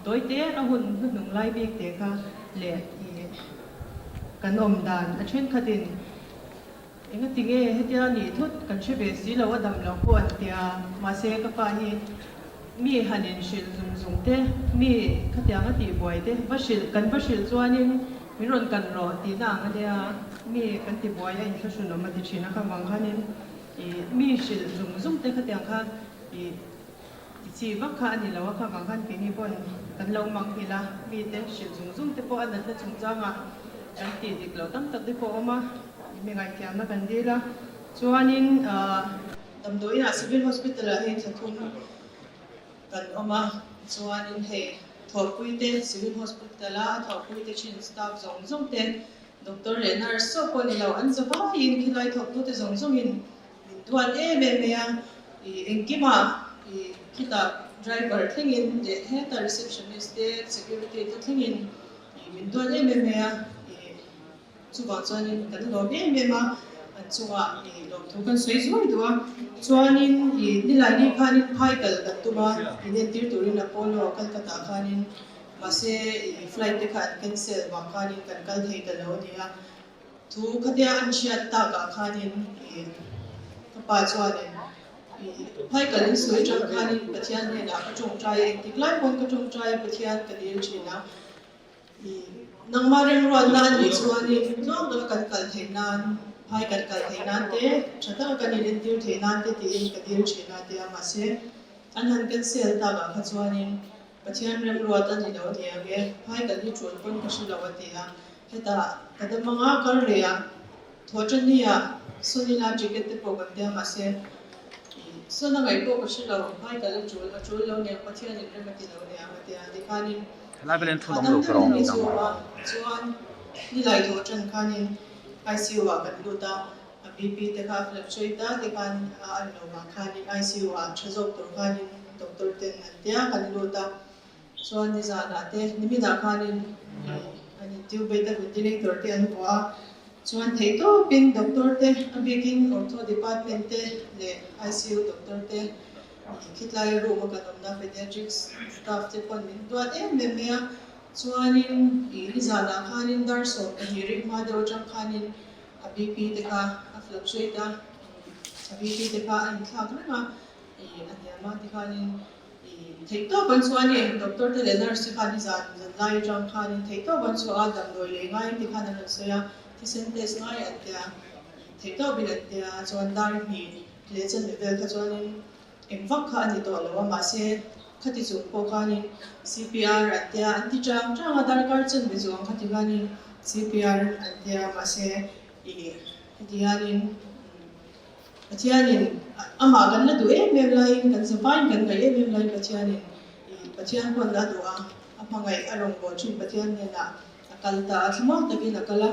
tối tế ở hồn hùng lai biết tế cả lệ cái nôm đàn ở trên khát tin những cái tiếng ấy hết giờ nhị thốt cái chuyện về xí lâu đầm lâu buồn thì mà sẽ cái phải mi hành nhân sự dùng thế mi cái tiếng cái tiếng bồi thế bắt sự cho nên mi run cần rồi thì nàng cái mi cái tiếng bồi ấy cái số nó mà thì chỉ là cái vàng cái nên mi sự dùng thế cái tiếng cái chỉ vác khăn thì là vác khăn vàng khăn cái này bọn cần lâu mang thì là vì thế sử dụng dùng thế bọn anh là chúng ta mà kan ti dik lo tam tak di po oma mi ngai tiam na kan di la chuanin damdoi na civil hospital a hin thum kan oma chuanin he thorpui te civil hospital a thorpui te chin staff zong zong te doctor le nurse so ko ni lo an zawa in khilai thok tu te zong zong in duan me a engkima kita driver thingin de heta receptionist te security te thingin min duan me a chuwa chuanin kan lo me ma an chuwa lo thu kan soi zoi duwa chuanin ni lai ni khanin phai kal kan tuma in tir turin apollo kolkata khanin mase flight te khan cancel wa khanin kan kal thei kal lo nia thu khatia an chiat ta ka khanin pa chuanin phai kalin soi chang khanin pathian ne na ka chong trai tiklai pon ka chong trai pathian ka dil china nang mareng ro na ni chuanin no do kan kal thei nan phai kan kal thei nan te chata kan in tir thei nan te ti ka dil china te ama se an han kan sel ta ga kha chuanin pathian rem ro ta ni lo ni age phai kan ni chon pon ka shi lo wa te a heta kadam manga kar le a thojan ni a sunila ticket te program te ama se so na ngai ko shi lo phai ka le chul lo ne pathian ni rem ti lo ne ama te a di khanin la belen thu dong lo krong ni dang chuan ni lai tho chen khanin ICU wa kan lu ta BP te kha fluctuate ta te kan an lo ma khanin ICU wa chazok to khanin doctor ten tia kan lu ta chuan ni za na te ni mi da khanin ani tube te ventilator te an kwa chuan thei to pin doctor te abikin ortho department te le ICU doctor te khitlai room ka namna pediatrics staff te pon min tuat me a chuanin ni za na khanin dar so hearing ma do chang khanin BP te ka fluctuate ta BP te ka an thak na ania ma ti khanin thei to ban chuanin doctor te le nurse kha ni za lai chang khanin thei to ban chu a dam doi le ngai ti khanan so ya ti sentes ngai atia thei to bin atia chuan dar hi le chen level kha chuanin engvak kha ani to lo ma se khati chu po khanin CPR atia anti chang chang adar kar chen bi chu khati khanin CPR atia ma se patianin ama kan la du mem lain kan safain kan kai mem lain patian kon la du a apangai arong bo chin patian ne na akalta thmo takin akala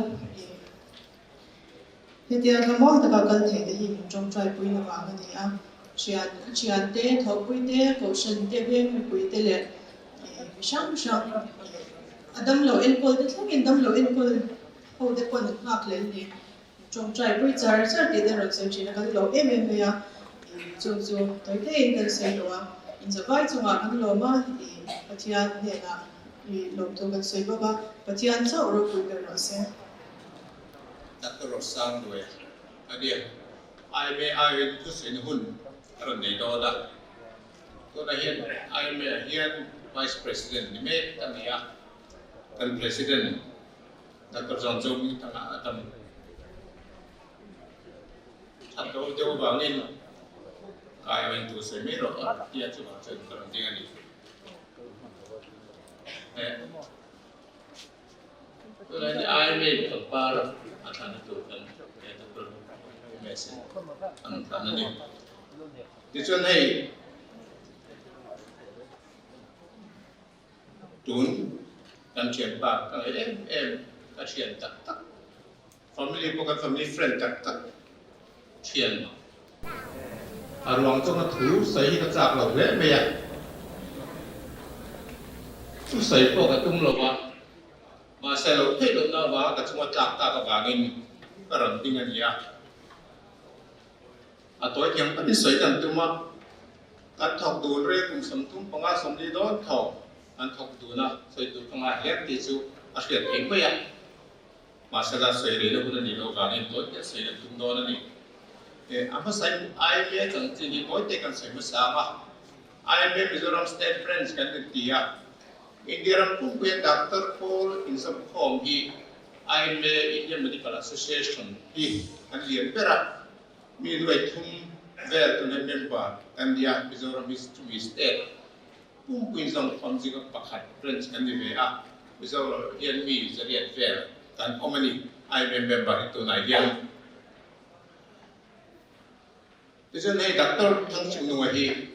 hetia thmo ta ka kal the hi chong trai pui na ma ni a chian te thopui te ko shan te be pui te le shang adam lo el kol te thangin dam lo el kol ho de kon ngak le ni chong trai pui char ti de ron sem china kan lo me ya chu toi te in kan sei lo a in za vai chunga kan lo ma patian ne na lo to kan sei ba patian cha ro pui kan ro se Dr. Rosang Dwe, adia, I to send hun, aron de doda. To na hian, hian Vice President ni me tamia, kan President, Dr. John Zong tanga atam. Atau jauh bangin, kaya itu semiro, dia cuma cenderung tinggal ni. Kalau ni IMA kepar akan itu kan itu mesej antara ni. Dicuan hey, tun kan siapa kan kasihan tak, family bukan family friend tak, sian. Aruang tu nak tu saya nak cakap lah, me tu saya pun katung lawa. Masa lo hei lo na wa ka chuma tak ka bangin karam tingan ya atoi kyang pani soi dan tuma kan thok du re kum sam tum panga som li don thok an thok du na soi tu panga hek ti chu a hriat eng ko ya masa la soi re lo hun ni lo bangin to ya soi dan tum do na ni apa sai ai me chang chi ni koi te kan soi ma sa ma ai me Mizoram State Friends kan ti ya Indian Pumpian Dr. Paul in some form he I'm Indian Medical Association he and the Emperor midway to there to the member and the Mizoram is to his state Pumpian some from the Pakat Prince and the way up Mizoram and me is a real fair kan omani ai member itu na hian tisun hei doctor thang chung nu hi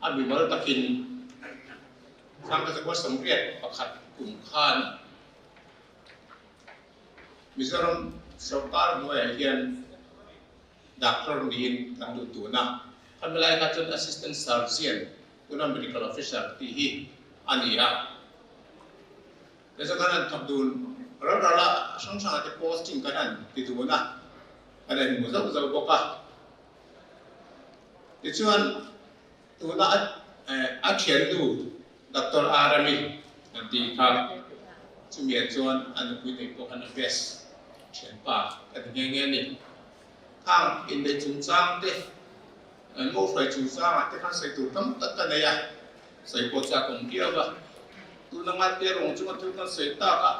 abi mal takin sang ka ko samriat pakhat kum khan Mizoram sarkar nu hian doctor din kan tu na pamilai ka chun assistant surgeon kuna medical officer ti hi ania desa kanan tabdul rara sang ate posting kanan ti tu na kanan mo sa boka tichuan tu na a thian du Dr. Arami nanti ka chumia chuan an pui nei po kan best thian pa kan nge ni khang in de chung chang te an mo fai chung chang te kan sai tu tam tak kan ya sai po cha kong kia ba tu na ngat te rong chu tu kan sai ta ka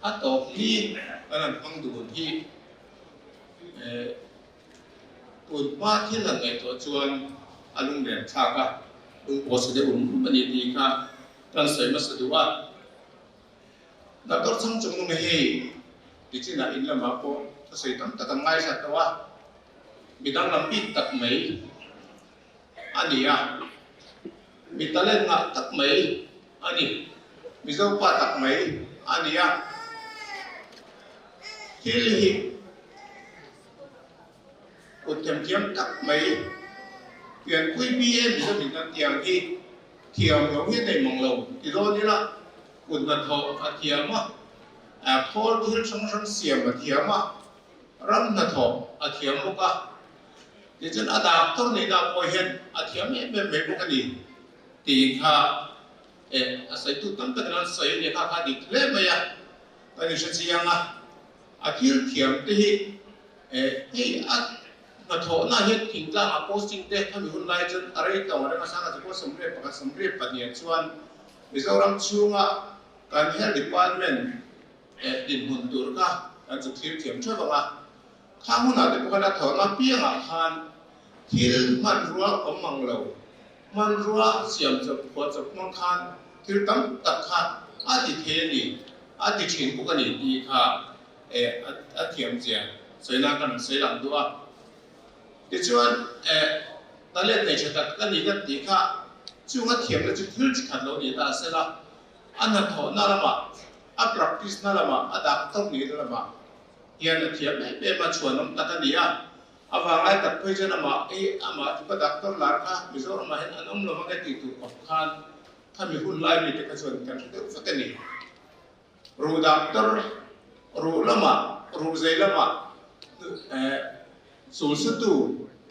atop ni an hang du hi tu ma thi la ngai to chuan alung le cha ka lung po se de pani ti ka kan sai ma sa duwa na tor chang chung no he ti china in la ma po sai tam tak ngai sa tawa bidang lampi tak mai ania mitalen nga tak mai ani mizo pa tak mai ania hilhi utem tiam tak mai pian kui bie mizo bitan tiang hi thiam lo hi nei mong lo ti ro ni la un na tho a thiam ma a thol thil sang siam a thiam ma ram na tho a thiam mo ka ti chen ada to nei da po hen a thiam me mo ka ni ti kha a sai tu tam ta nan sai ni kha di tle ma ya ta ni shi chiang a thil thiam te hi hi a na tho na he thing tla a posting te kha mi hun lai chen arai ta wa ma sa na ko samre pa ni chuan Mizoram chunga kan health department din hun tur ka kan chu thil thiam thwa ba khang na de ko na tho na pianga khan thil man ruwa omang lo man ruwa siam chap ko chap mang khan thil tam tak kha a ti the ni a ti chin ko ni ti kha a thiam chia soi na kan soi lang duwa ti chuan ta le nei chata kan ni ka ti kha chunga thiam na chu thil chi khat lo ni ta se la an na tho na lama a practice na lama a dak tok ni lama hian na thiam me ma chuan nam ta ni a awangai tak phoi chen ama ama tu doctor lar kha Mizoram ma hen anom lo ma ka ti tu of khan khami hun lai mi te ka chuan kan te fa ka ni ru doctor ru lama ru zai lama sul su tu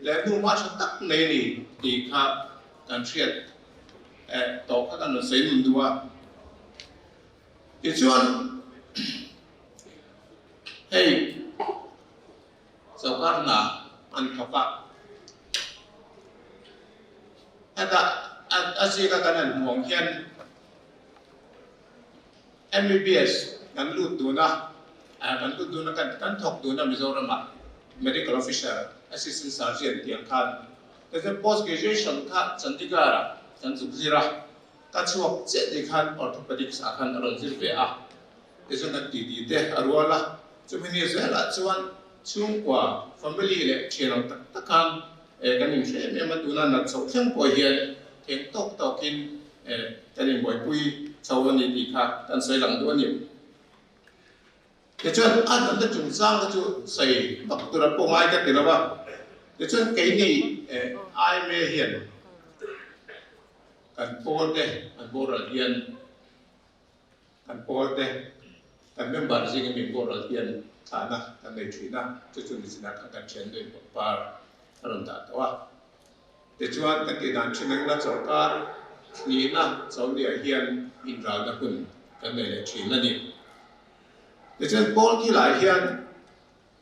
le nu ma cha tak nei ni ti kha kan triat to ka kan no sei nun duwa ti chuan hey sarkar na an thapa ada asi ka kanan huang hian MBBS kan lut du na kan thok du na Mizoram medical officer assistant surgeon tiang khan the post graduation kha Chandigarh kan zukzira ka chuak che de khan orthopedics akhan aron zir ve a isona ti te arwala chumini zela chuan chung kwa family le chirang tak khan kanin she me ma tuna na chau thang po hian theng tok tokin kanin boi pui chawani ti kha kan soi lang do ni ke chuan an ta chung sang ka chu sai baktura po ngai ka tirawa ke chuan ke ni ai me hian kan pol te kan boral hian kan pol te kan member sing mi boral hian thana kan nei thina chu chu ni sina kan chen doi par aron ta tawa te chuan kan ti dan chinang na sarkar ni na saudi hian in ra da kun kan nei le thina ni te chuan pol ki lai hian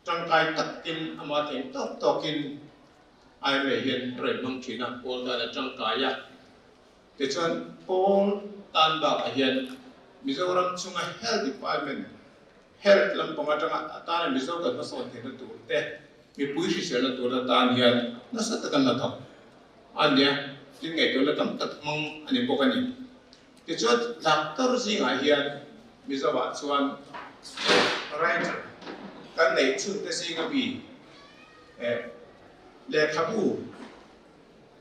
tangkai takin ama theng tok tokin ai me hian rei mang thina pol da tangkai ya te chuan pol tan ba hian Mizoram chunga health department health lam pangatanga atana Mizoram ka son the tu te mi pui shi sel tu da tan hian na sa ta kan na thak ania tin ngai to la tam tak mang ani pokani te chuan doctor ji nga hian mi zo wa chuan right kan nei chu te sing a bi le khabu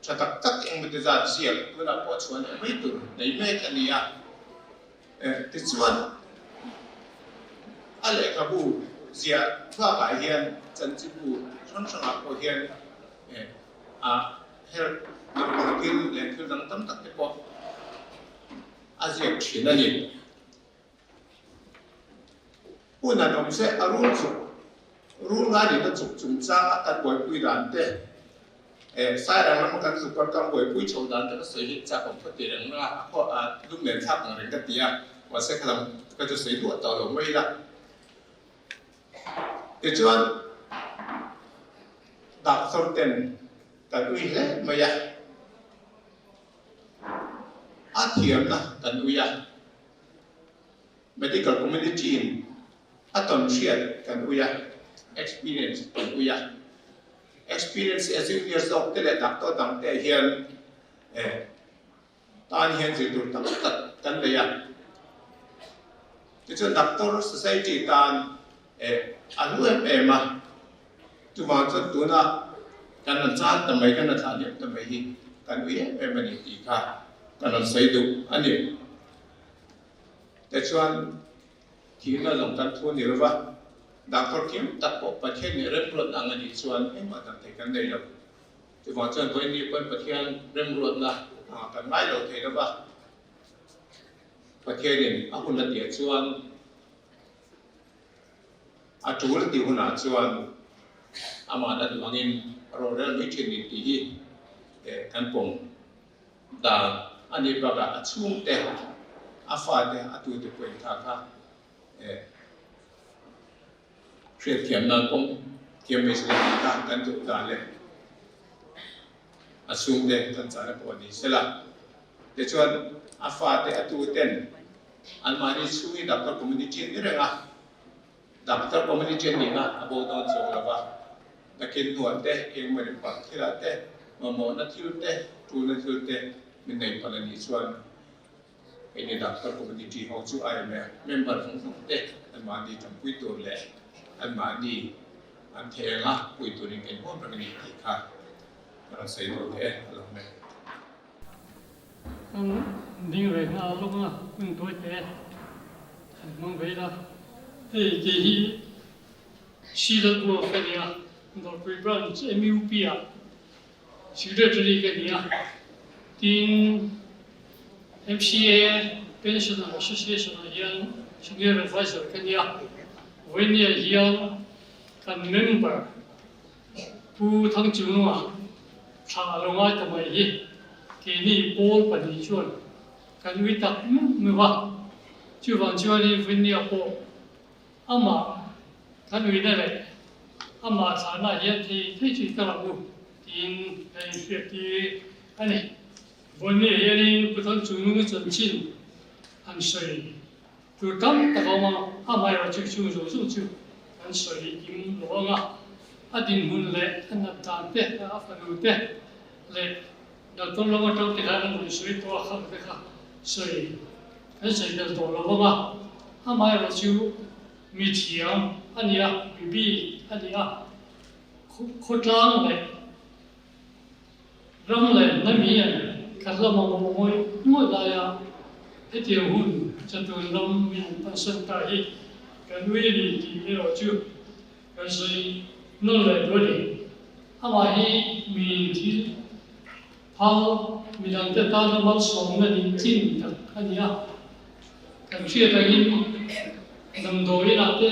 chatak tak eng mi te za sial tu na po chuan mai tur nei me kania ti chuan a le khabu zia thwa ka hian chan chi bu thon thang ko hian a her kil le kil dang tam tak te po a zia thina ni una nom se arul chu rul nga ni na chuk chung cha ta boi pui dan te sai rang lam kan su par kam boi pui chou dan te se hi cha kom phati rang na ko a lum len thap nang reng ka tia wa se khalam ka chu sei du ta lo mai la te chuan dak sor ten kan ui hle mai ya a thiam na kan ui ya medical community in aton shiat kan ui ya experience kan ui ya experience as in years of the doctor dang te hian tan hian ji tu tak tak kan le ya ti chu doctor society tan anu ma tu ma chu tu na kan na cha ta mai kan na cha ni ta mai hi kan ui ma ni ti kha kan na sei du ani te chuan thì nó lòng tan thua nhiều quá, đặc biệt kiếm tập bộ bát thiên này rất luôn đang đi xuân, em mà tập thể cái này đâu, thì vào xuân tôi đi bên bát thiên rất luôn là, cần mãi đầu thế đó ba, bát thiên này, aku là tiệt xuân, chủ là tiêu hồn xuân, mà đã được anh rồi rất mấy chuyện này thì căn phòng, đã anh đi vào cả xuống thế, pha thế, tụi tụi quên thà chuyện thiểm năng cũng thiểm mình sẽ làm căn tụ ta lên xuống đây căn trả lại bọn đi sẽ là để cho pha để tụ tên anh mà đi xuống đập các community như thế nào đập các community như nào bộ đó cho là ba là kiến nuôi thế em mình phải khi là thế mà nó thiếu thế tụ nó thiếu thế mình này phải là đi xuống ini daftar community hong chu ai member hong te an ma di tam pui tur le an ma di an the nga pui tur in ken hom ni ti kha ra sei do te lo me an ding re na lo nga un toi te mong ve la te ji hi shi da go ka nia do pui branch mup a shi de tri ka nia tin MCA Pension Association hian Senior Advisor kania when ye hian kan member pu thang chunga tha longa tamai hi ke ni pol pani chuan kan wi tak me wa chu wang chuan ni when ye po ama kan wi na le ama sana hian thi chi ta la bu tin ai se ti aniวันนี้ยันพุทธจุนจนชินอันสวยตัวตั้งแต่ว่าอาไม่เราจะชูรู้สู้ชูอันสวยยิ่งหลวงอ่ะดินหุ่นเละอันนั้นตามเตะอาฟันดูเตะเละเราต้องลงมาต้องติดอะไรมันสวยตัวข้างเตะค่ะสวยอันสวยเดินตัวเราว่าอาไม่เราชูมีเทียมอันนี้อ่ะบีอันนี้อ่ะโคตรล้างเลยรำเลยนั่นมีอันkan la ma moi la ya he ti hun cha tu lam min pa san ta hi kan wi ni ti me ro chu kan sai no le do ni ha wa hi mi ti ha mi dan te ta na ma som na ni chin ta kan ya kan chia ta hi nam do i na te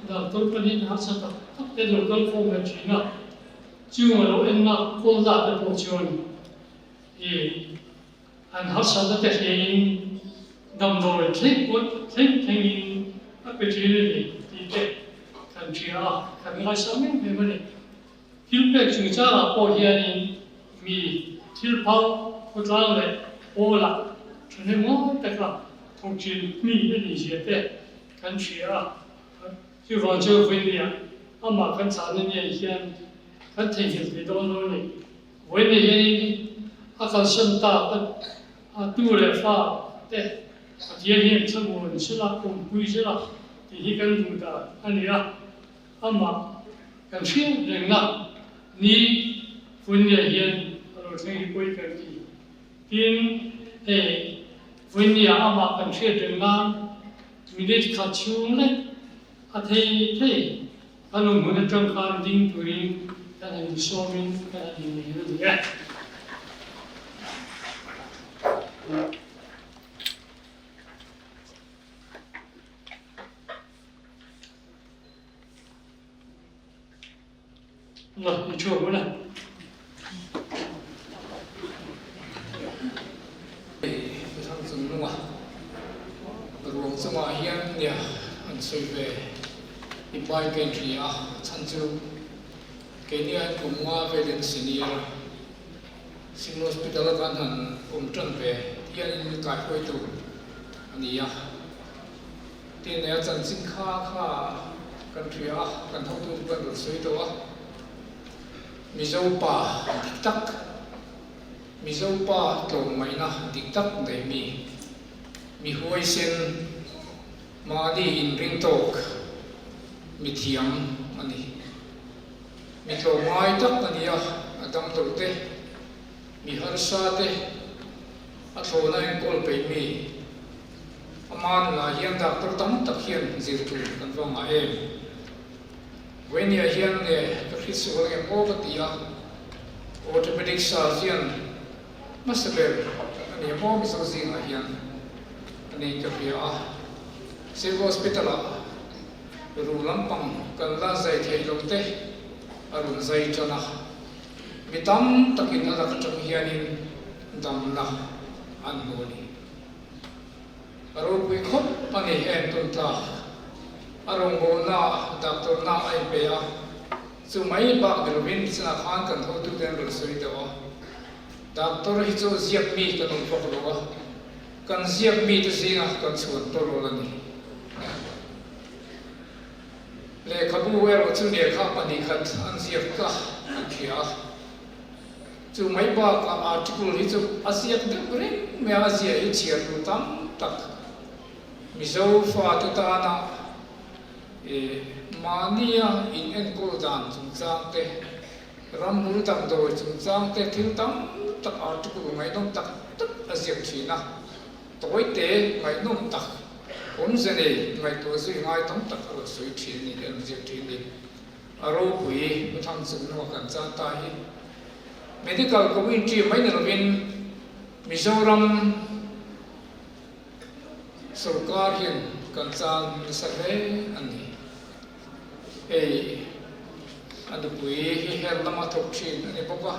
da to pa ni ha sa ta te lo kal ko me chi na chu ma lo en na ko la te po chuan anh học sao đó thì đồng đội thích thành các cái chuyện này thì cái cần chuyện cần nói sao mình về vấn đề thiếu cái chúng ta là bao nhiêu mi thiếu bao có trang này bao là cho nên mỗi cái là thông tin mi cái gì thế cần chuyện就往这分的mà cần查的那些cần听见最多的为那些cần深大tu le fa te Dia hian samun sila kum pui sila ti hi kan du da ania ama kan fian reng na ni punya hian ro thei pui kan ti tin punya ama kan fian reng na minute kha chung le a thei anu mun tang khan ding turin kan ni so min kan ni ru ya Nah, itu apa lah? Bersama semua, beruang semua yang dia ansui ibai country chanju kenya kumwa velen senior singlo hospital kan han tran ve yan ni kai hoi tu ani tin ya chan sing kha country kan thau tu kan soi to mizo pa to mai na dik tak dei mi hoi sen ma di in ring tok mi thiam ani mi to mai tak ani adam to te mi har sa te a tho na en kol pe mi aman la hian doctor tam tak hian zir tu kan wa ma em when you hear the physical and poverty automatic surgeon must be and you mom is using a here and in the civil hospital rulam pang kan la zai thei lo te arun zai chana mitam takin ala ka tam hianin dam na an honi aro wi khop pani en tun ta arong bo na doctor na ai pe chu mai ba gerwin sna khan kan ho tu den ro soi dawa doctor hi chu ziak mi kan on pok lo kan ziak mi tu singa kan chuan to lo lani le khabu wer chu ne kha pani khat an ziak ka khia chu mai ba ka article hi chu asiak de bre me asia hi chiar lu tam tak mizo fa tu ta na mania in en ko dan chung chang te ram hul tam do chung chang te thil tam tak article ngai nom tak asiak thina toy te ngai nom tak om se ne ngai to sui ngai tam tak ro sui thin ni den asiak thin ni aro pui thang chung no kan cha ta hi medical community mai na rovin Mizoram sarkar hian kan chang sa le ani adu pui hi her lama thok thin ani boka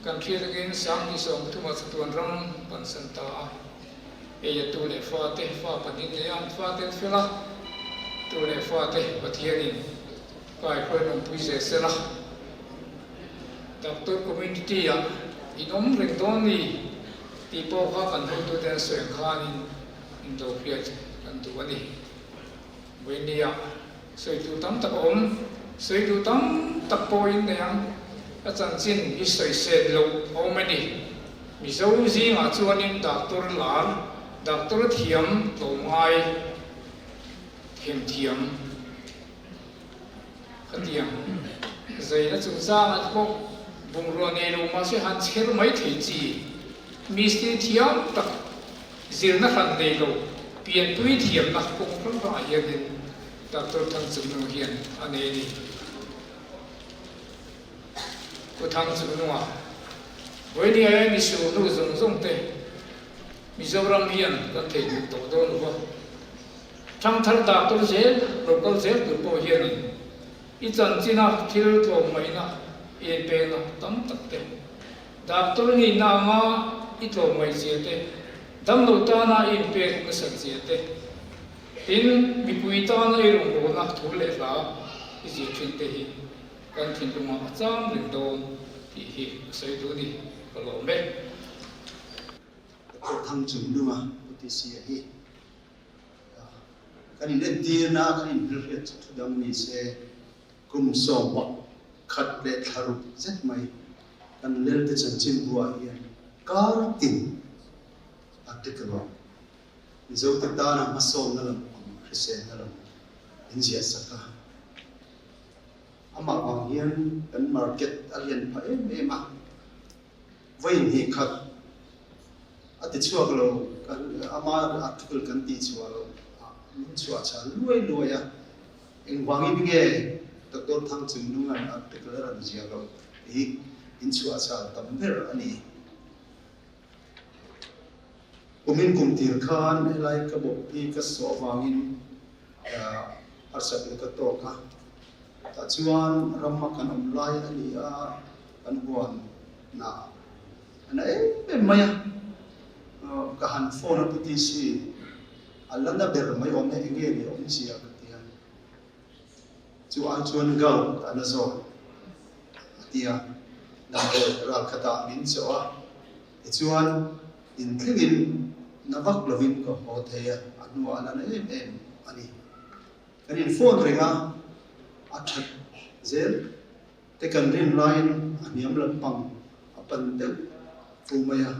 kan thir again sang ni song thuma chuan ram pan san ta ya tu le fa te fa panin le an fa te fela tu le fa te pathianin kai khoi nom pui se sela doctor community inom reng don ni ti po kha kan ho tu den soi khanin in do fiat kan tu ani wenia soi tu tam tak soi tu tam tak point yang a chan chin hi soi se lo omani mi zo zi nga chuanin doctor lar doctor thiam to ngai thiam khatiam zai na chu za na ko bung ro ne lo ma se han cher mai thei chi mi sti thiam tak zir na khan dei lo pian tui thiam na ko ram ba ya din doctor thang chung no hian ane ni ko thang chung no với đi ai mi su nu zong zong te mi zoram hian kan thei to do no ba thang thar doctor se local se tu po hian i chan china thil to mai na e pe na tam tak te doctor ni na ma i to mai se te dam lo ta na in pe ko san se te tin mi pui ta na i rong ro na thu le la i ji thin te hi kan thin tu ma chang ring do ti hi sai du ni ko lo me ko thang chung nu ma ti si hi kan in dir na kan in rir thu dam ni se kum so ba khat le tharu zet mai kan lel te chan chin bua hi kar tin atikro Mizo te ta na masom na lam Christian na lam injia saka ama wang hian kan market alien pa ma vai ni khat ati chuak lo kan ama article kan ti chua lo min chua cha luai ya eng wangi binge Dr. Thang Chung Nung an article ran jia lo in chua cha tamber ani Umin kum tir khan elai ka bo pi ka so wangin arsat le ka to ka ta chuan ramma kan lai ani a kan buan na ana maya ka han phone puti si alanda ber mai om ne nge ni om sia ka tia chu an chuan gau ana zo tia na bo ra khata min so a chuan in thlingin navak lovin ko ho theya anu ala na ani kanin phone ringa athat zel te kan rin line aniam lampang apan te fumaya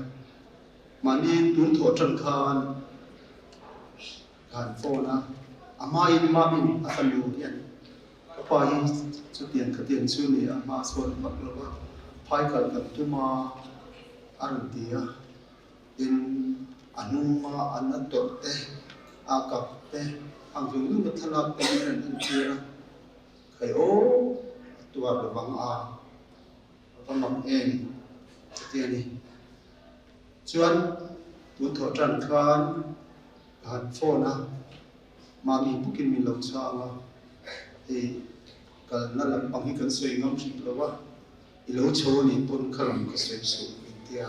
mani tun tho tran khan kan phone a ama in ma min afalu yan pa hi chu tian ka tian chu ni ama sol mak lawa phai kal kan tuma ardia in anuma anatorte akapte ang yung mathalak te ren tira kayo tuwa bang a pamam en tiani chuan tu tho tran khan han phone a mami bukin mi lo cha nga e kal na lam pang hi kan soi ngam chi lawa ilo cho ni pon khalam ka soi su tia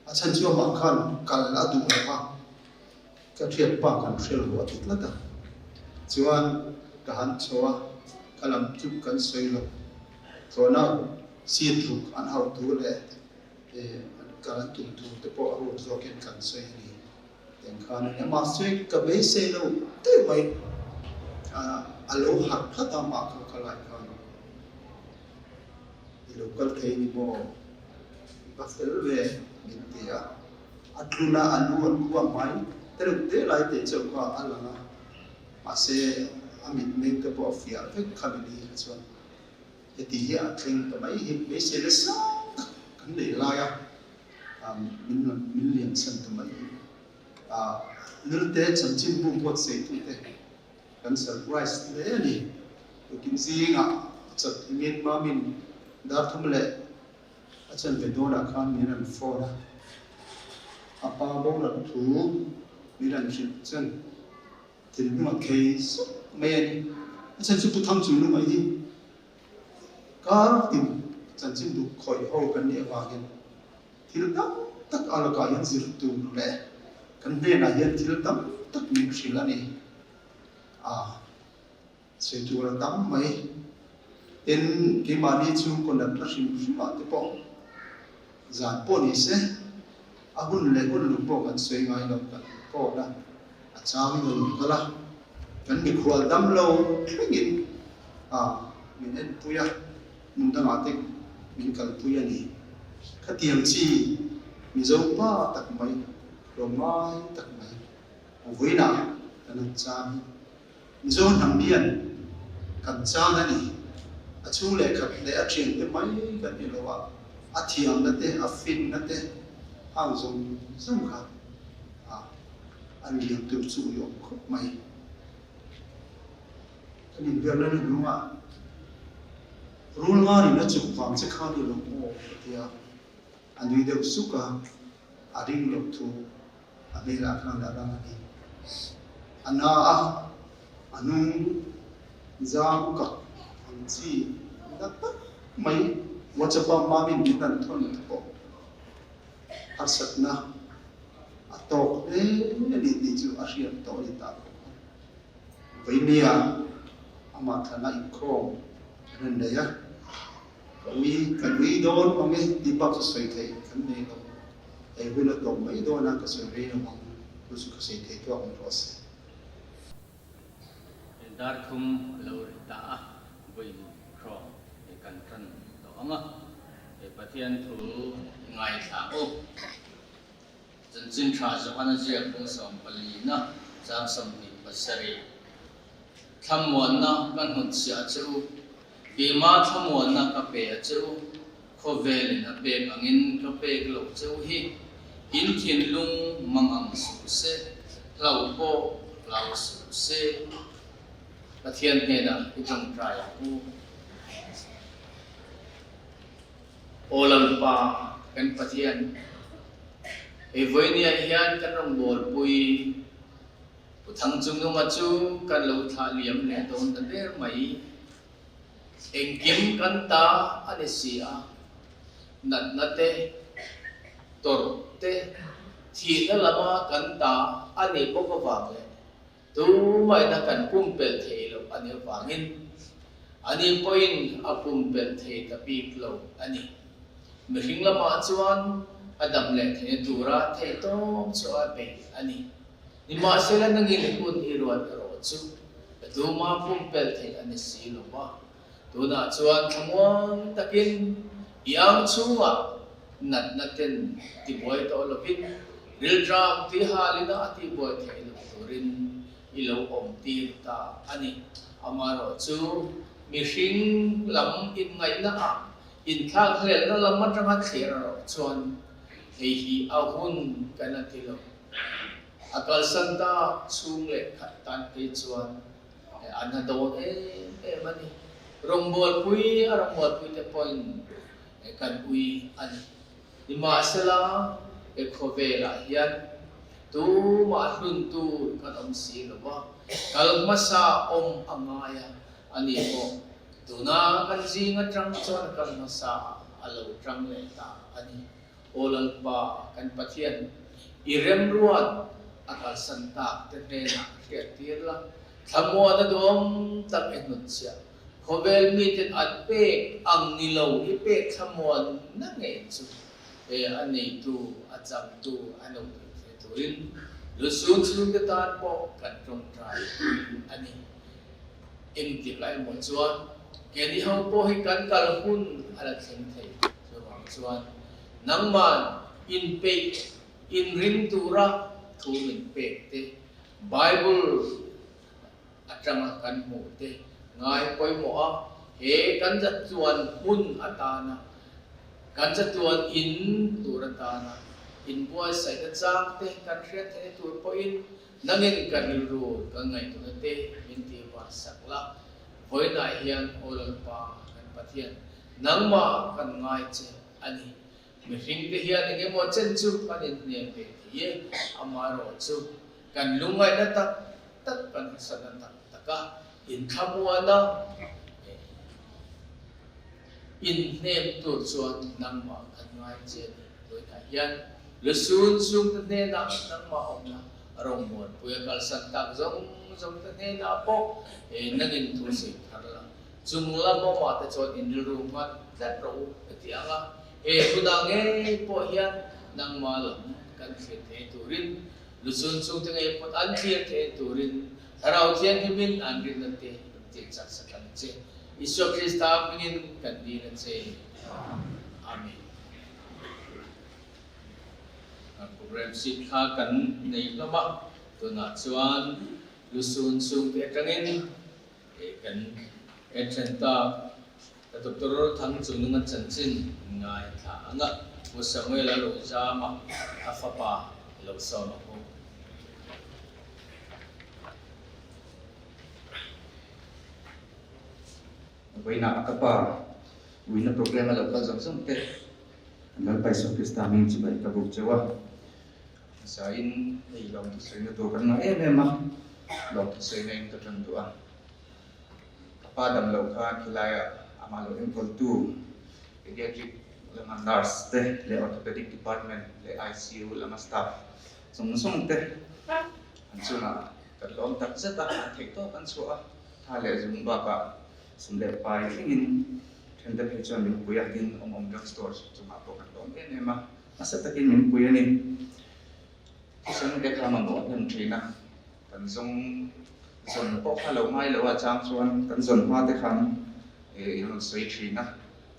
achan chu ma khan kal adu ma ka thiat pa kan thel ho atit la ta chuan ka han chowa kalam chu kan soi lo so na si tru an hau tu le kalan tu te po ro zo ken kan soi ni ten khan e ma soi ka be se lo te mai alo hat phata ma ka kalai khan local thei ni bo pastel ve mintia atluna anu an kuwa mai teruk te lai te chau ka alanga ase amit me te po fia te khabili chuan eti ya thing ta mai hi be se le sa kan le la ya million san ta mai nil te cham chin bu pot se tu te kan surprise le ni kin zinga chat min ma min dar thum le achan vedona khan miran phone apa bora thu miran chit chen til ma case men achan chu putham chu nu mai hi kar tim chan chin du khoi ho kan ne wa gen til tam tak ala ka yan zir tu le kan ne na yan til tam tak mi shilani se tu la tam mai in ki mani chu kon na tashim shima te po zan po ni se ahun le kon lu po kan soi ngai lo kan po na achang lu kala kan mi khwal dam lo thingin min en puya mun da ma te min kal puya ni khatiam chi mi zo pa tak mai ro mai tak mai voina kan cha mi zo nam bian kan cha na ni achung le khat le a thiang te mai kan ni lowa a thiang na te a fin na te hang zum kha an liam tu chu yo khop mai kan in bian na nu ma rul nga ni na chu pham che kha ni lo mo tia an wi de suka a ring lo tu a me la khang da ra ni ana anung zam ka chi dapat mai wachapa mamin bitan thon po arsatna atok ni ti chu asia to ni ta vainia ama thana ikho ren da ya mi kan wi don onge dipak soi thei kan ne lo ai wi lo to mai do na ka soi re no lu su ka sei thei to ang ros dar thum lo ta voi kro e kan tran to anga e pathian thu ngai sa o dân chính tra cho anh chị cũng sống bali na giang sống bị basari tham muốn na căn hồn xia chú kỳ ma tham muốn na cà phê chú khó về lên na bê angin cà phê lộc chú hi in thiên lung mang ang su se lau po lau su se và thiên này là cái trong trái cu ô lần pa cái phát hiện ấy với nia hiền cái rong bol pui thằng chung nó mà chú cái lâu thà liếm này tôn tân đế mấy anh kiếm căn ta anh xia nát nát te tor te thì nó làm mà căn ta anh ấy bốc vào vàng này tu mai na kan pumpel thei lo ani wangin ani point a pumpel thei ta pik lo ani mihing lama chuan adam le thei tura thei to chua be ani ni ma sela nangin kun irwan ro chu tu ma pumpel thei ani si lo ma tu na chuan thamwang takin yang chunga nat naten ti boy to lo pin ril dram ti halina ti boy thei lo turin ilo om ti ta ani amaro chu mi hring lam in ngai na a in thang hlel na lam ma tang khir ro chon hei hi a hun kana ti lo akal santa chung le khat tan pe chuan ana do e mani rombol pui te point kan ui ani ni ma sela e khovela hian tu ma hlun tu kan om si lo ba kal masa om amaya ani mo tu na kan jinga trang chon kan masa alo trang le ta ani olal pa kan pathian irem ruat akal santa te ne na ke tirla thamo da dom tak enut sia khovel mi ten at pe ang nilo i pe thamon na nge chu e ani tu acham tu ano turin lusun sulung ke tan po kan trong trai ani em ti lai mo chuan ke ni ho po hi kan kal hun ala theng thei chuan nang man in pe in ring tura thu min pe te bible atama kan mo te ngai poi mo a he kan jat chuan hun atana kan jat chuan in turatana in boy sai ka chang te kan hret he tur po in nangin kan ru ka ngai tu te min ti wa sakla voi na hian olal pa kan pathian nangma kan ngai che ani mi hring te hian nge mo chen chu kan in ne pe ye amaro chu kan lungai na tak kan sanan taka in thamuana in nem tu chuan nangma kan ngai che voi na hian lusun sung ta ne na nang ma om na rong mon puya kal san tak zong ta ne na po e nangin thu se tharla chung la mo ma ta chon in ru ma ta ro ti anga e kuna nge po hian nang ma lam kan se the turin lusun sung ta nge pot an thi the turin tharau thian himin an rin na te chak sakan che Isu Krista pengin kan di na che amen program sit kha kan nei lama to na chuan lusun sung te tangin e kan etenta ta doktor thang chung nga chanchin ngai tha anga mo samuel lo jama afapa lo so ma ko Wina akapa wina program lo ka zong te ngal pai so Krista min chi bai ka buk chewa sa in ei long tu sei na to kan na ma long tu sei na ka tan tu a pa dam lo kha khilaya ama lo in kol tu pediatric le nurse te le orthopedic department le ICU le staff song te an chuna ka lom tak zata an thek to kan so a tha le zum ba ka sumle pai thingin thenda phechon min puya tin om drug store chuma to kan lom ma asa takin min puya ni sân cái tham ăn uống nhân trí na cần dùng dồn bốc hoa lâu mai lâu chạm xuân cần dồn hoa tới khám yêu suy trí na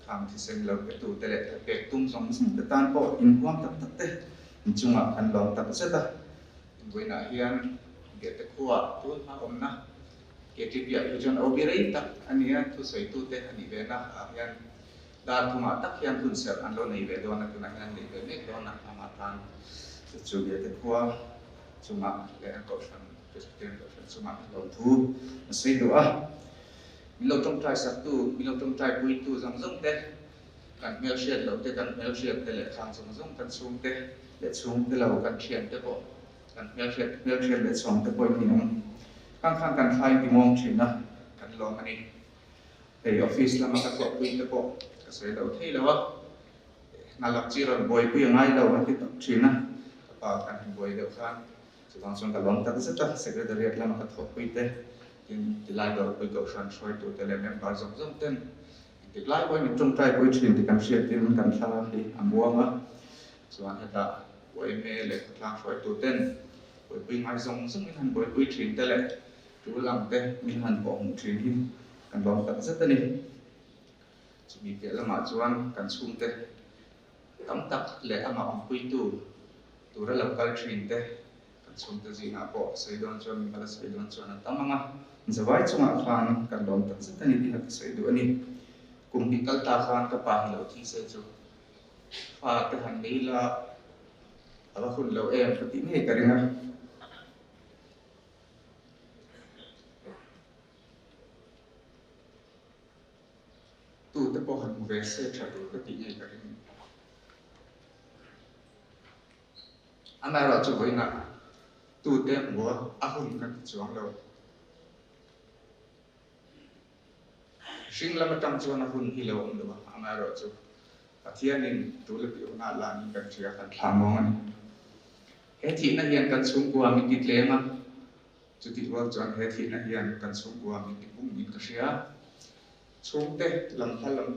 khám thì sinh lâu cái tụ tệ lệ cái tung giống cái tan bộ in quang tập tập tê chunga kan lom tak zeta buina hian ge te khuwa tu ma omna ke ti bia hu jon obirei tak ania thu sei tu te ani ve na hian dar thuma tak hian kun ser an lo nei ve do na tu na hian nei ve ne do na ama tan chu ge te khuwa chunga le ko san president ko san chunga lo thu sei do a lo tong trai sak tu lo tong trai pui tu zong zong te kan mel shet lo te kan mel shet te le khang zong zong kan sum te le chung te lo kan thian te po kan mel shet le chong te po ni nong kan kan khai ti mong thina kan lo mani ei office lama ka ko pui te po ka sei lo thei lo wa na lak chi ron boy pui ngai lo an ti thina pa kan boy lo khan chu bang song ka lom ta se ta secretariat lama ka tho pui te in ti lai do pui ko san soi tu te le member zong zong ten ti lai boy ni trong trai pui thin ti kan siat tin kan thla hi amuanga chuan heta boy me le thlang soi tu ten boy pui ngai zong zong in han boy pui thin te le tu lam te min han bo hung thin hin kan lom ta se ta ni chu mi ke lama chuan kan chum te tam tak le ama ong pui tu ra local thin te kan chum te ji na po sei don chuan kala sei don chuan tamanga zawai chunga khan kan lom ta se ta ni ti ha sei du ani kum hi kal ta khan ka pa hi lo thi se chu fa te han nei la aba khun lo em ka ti me ka ringa tu te po han ve se tha tu ka ti me ka ringa ana ra chu voi na tu te mo a hun ka chuang lo sing lama tam chuan a hun hi lo om lo ana ra chu pathianin tu le pi na la ni kan chia kan thlamong ani he thi na hian kan chung kwa mi ti tlema chu ti wa chuan he thi na hian kan chung kwa mi ti pum min ka sia chung te lam thalam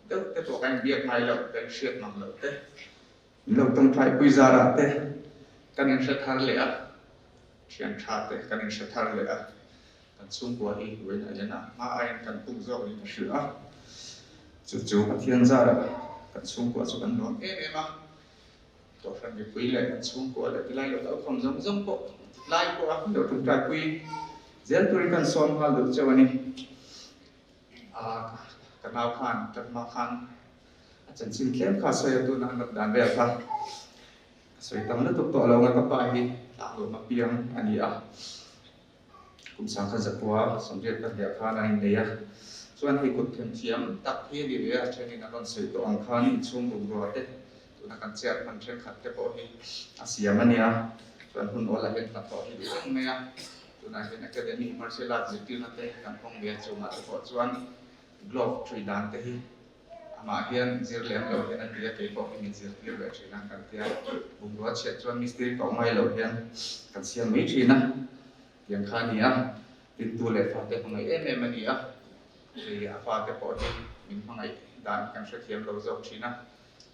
te te to kan biak mai lo kan siat mang lo te lo tong thai pui zara te kan in sa thar le a thian tha te kan in sa thar le a kan chung kwa hi wen a yana ma ai kan pum zo ni ka sia chu pathian zara kan chung kwa chu kan lom em a to fan bi pui le kan chung kwa le lai lo khom zong zong po lai ko a lo tung trai pui zel turi kan som hal du chawani a kanau khan tatma khan achan sin tlem kha sai tu na nak dan ve kha sai tam na to lo nga ka pa hi ta lo ma piang ani a kum sang kha zakwa somjet ka ya kha na in le ya chuan hi kut them thiam tak hi ni le a theni na kon sei to ang khan chung ru ro te tu na kan chiat man thlen khat te po hi asiam ania chuan hun ola hen ta to hi ding me a tu na hen academy martial arts zikil na te kan phong be chu ma te po chuan glove three dan te hi ama hian zir lem lo hian an tia ke po hi zir tir ve thina kan tia bung ro chet chuan mistri ko mai lo hian kan siam mai thina tiang kha ni a tin tu le fa te ngai em ani a thì pha te po hi min mangai dan kan se thiam lo zo thina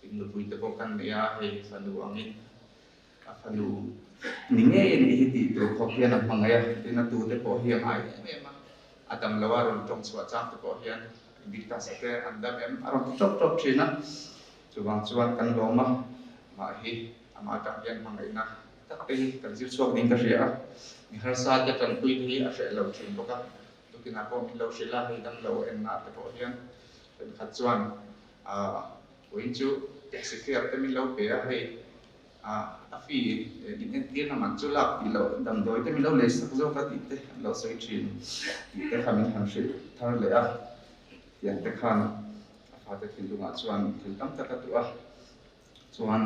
in lu pui te po kan nia he fanu angin a fanu ninge ni hi ti to kho hian a mangai tin tu te po hi ai em atam lawaron tong chwa chang te po hian bita sate andam em aron top thina chuan kan lo ma hi ama ta hian mangai na tak te kan zil chuak ding ka ria mi har sa te kan pui hi a se lo thin boka kina po lo sila hi dang lo en na te po hian ten khat chuan win chu taxi fare te min lo pe a hei a fi in en tian na man chu lak ti lo dam doi te min lo le sak zo ka ti te lo sei thin ti te khamin han shi thar le a tian te khan a fa te thil lunga chuan thil tam ta ka tu a chuan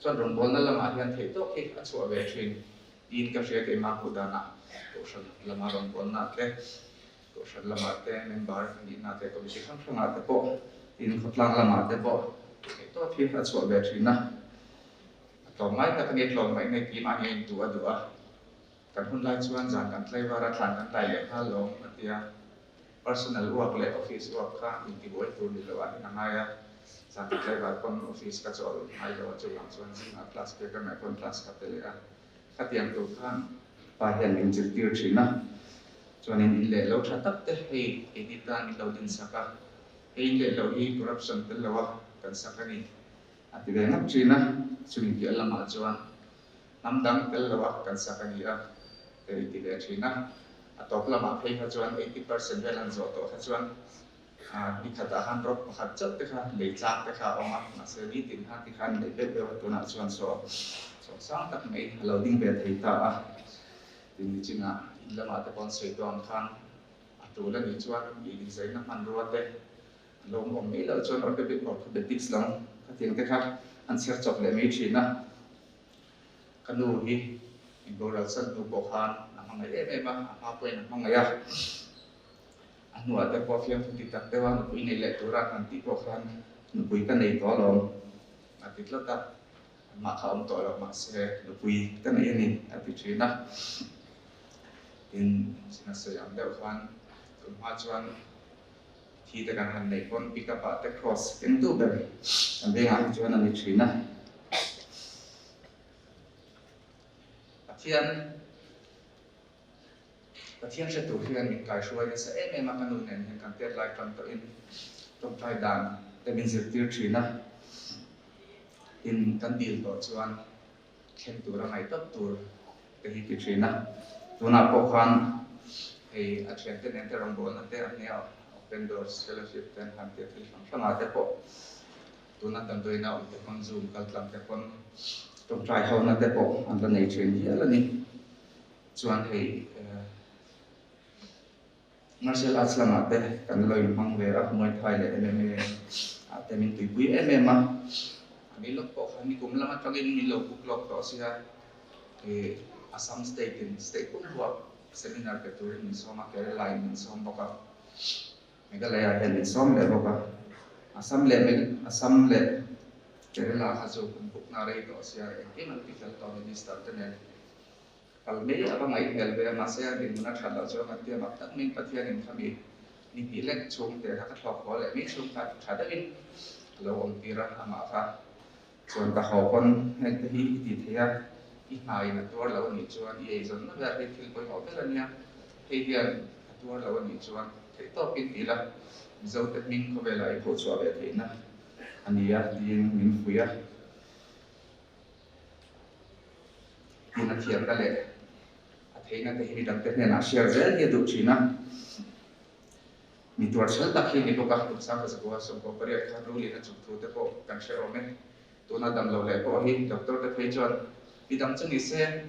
chuan ron bol na lama hian thei to ki a chua ve thin in ka hria ke ma khudana to shan lama ron bol na te to shan lama te member ni na te committee khang khanga te po in khotlang lama te po thei to phi a chua ve thin na to mai ta kan tlom mai nei ki ma ngai tu a du a kan hun lai chuan jan kan tlai wara thlan kan tai le kha lo atia personal work le office work kha in ti boi tu ni lo a na ngai sang tlai war kon office ka chol ai lo chu lang chuan sing a class pe ka me kon class ka te le a khatiam tu khan pa hian min chir tir thina chuan in le lo tha tak te hei ni tan in lo din saka hei le lo hi corruption tel lo kan sakani ati ve ngap china chuin ki alama chuan namdang tel lo kan sakani a hei ti ve china atok lama phei kha chuan 80% velan zo to kha chuan ni khata han rop pakhat chat te kha le chak te kha oma na se ni tin ha ti khan le pe to na chuan so sang tak mai lo ding ve thei ta a tin ni chinga lama te pon sei ton khan atu la ni chuan i zai na man ro te lo mom mai lo chuan orthopedics lang ka tiang te kha an ser chok le mai thina kanu hi boral san tu ko khan amang ai ma ha point amang ya anu ate po fiam ti tak te wa nu pui nei le tura kan ti ko khan nu pui ka nei to lo atit la ta ma kha om to lo ma se nu pui ka nei ni ati thina in sina se am deuh khan kum ha chuan thi te kan han nei kon pick up at the cross in tu ber an ve ang chuan ani thina pathian se tu hian min kai shruai se em ma kanu nen hen kan tet lai kan to in tom tai dan te min zir tir thina in kan dil to chuan khen tu ra ngai top tur te hi ki thina tuna po khan ei a thian te nen te rong bol na te an ne open doors fellowship ten han te thil thang te po tuna tam doi na te kon zoom kal tlam te kon tom try ho na te po an la nei thin hi ala ni chuan hei martial arts lama te kan loi mang ve a muay thai le MMA a te min tui pui MMA ani lok po khan ni kum lama tangin min lo buk lok to sia e Assam state in state kum huwa seminar ke tur min soma ke line min som boka Meghalaya hen min som le boka Assam le Kerala ha zo kum buk na rei to sia e man pikal to minister te ne kalmei abang ai helbe ma se din na thala cho ma te ma tak min pathian in khami ni pi lek chung te ka thok ko le mi chung ka thada in lo om tira ama kha chuan ka ho kon he te hi ti thea i mai na tor lo ni chuan i zon na ver he thil koi ho te ania he hian tor lo ni chuan te to pin ti la zo te min ko ve lai ko chwa ve the na ania din min fuya na thiam ka le thấy là cái đằng tết này là share rất nhiều đồ chỉ na mình tuột sớm đặc khi mình có các công sáng cái gì xong có cái khăn rú liền chụp thu thế bộ càng share ôm ấy tôi nói đầm lâu lại có hi doctor cái phê chọn vì đằng chân đi xe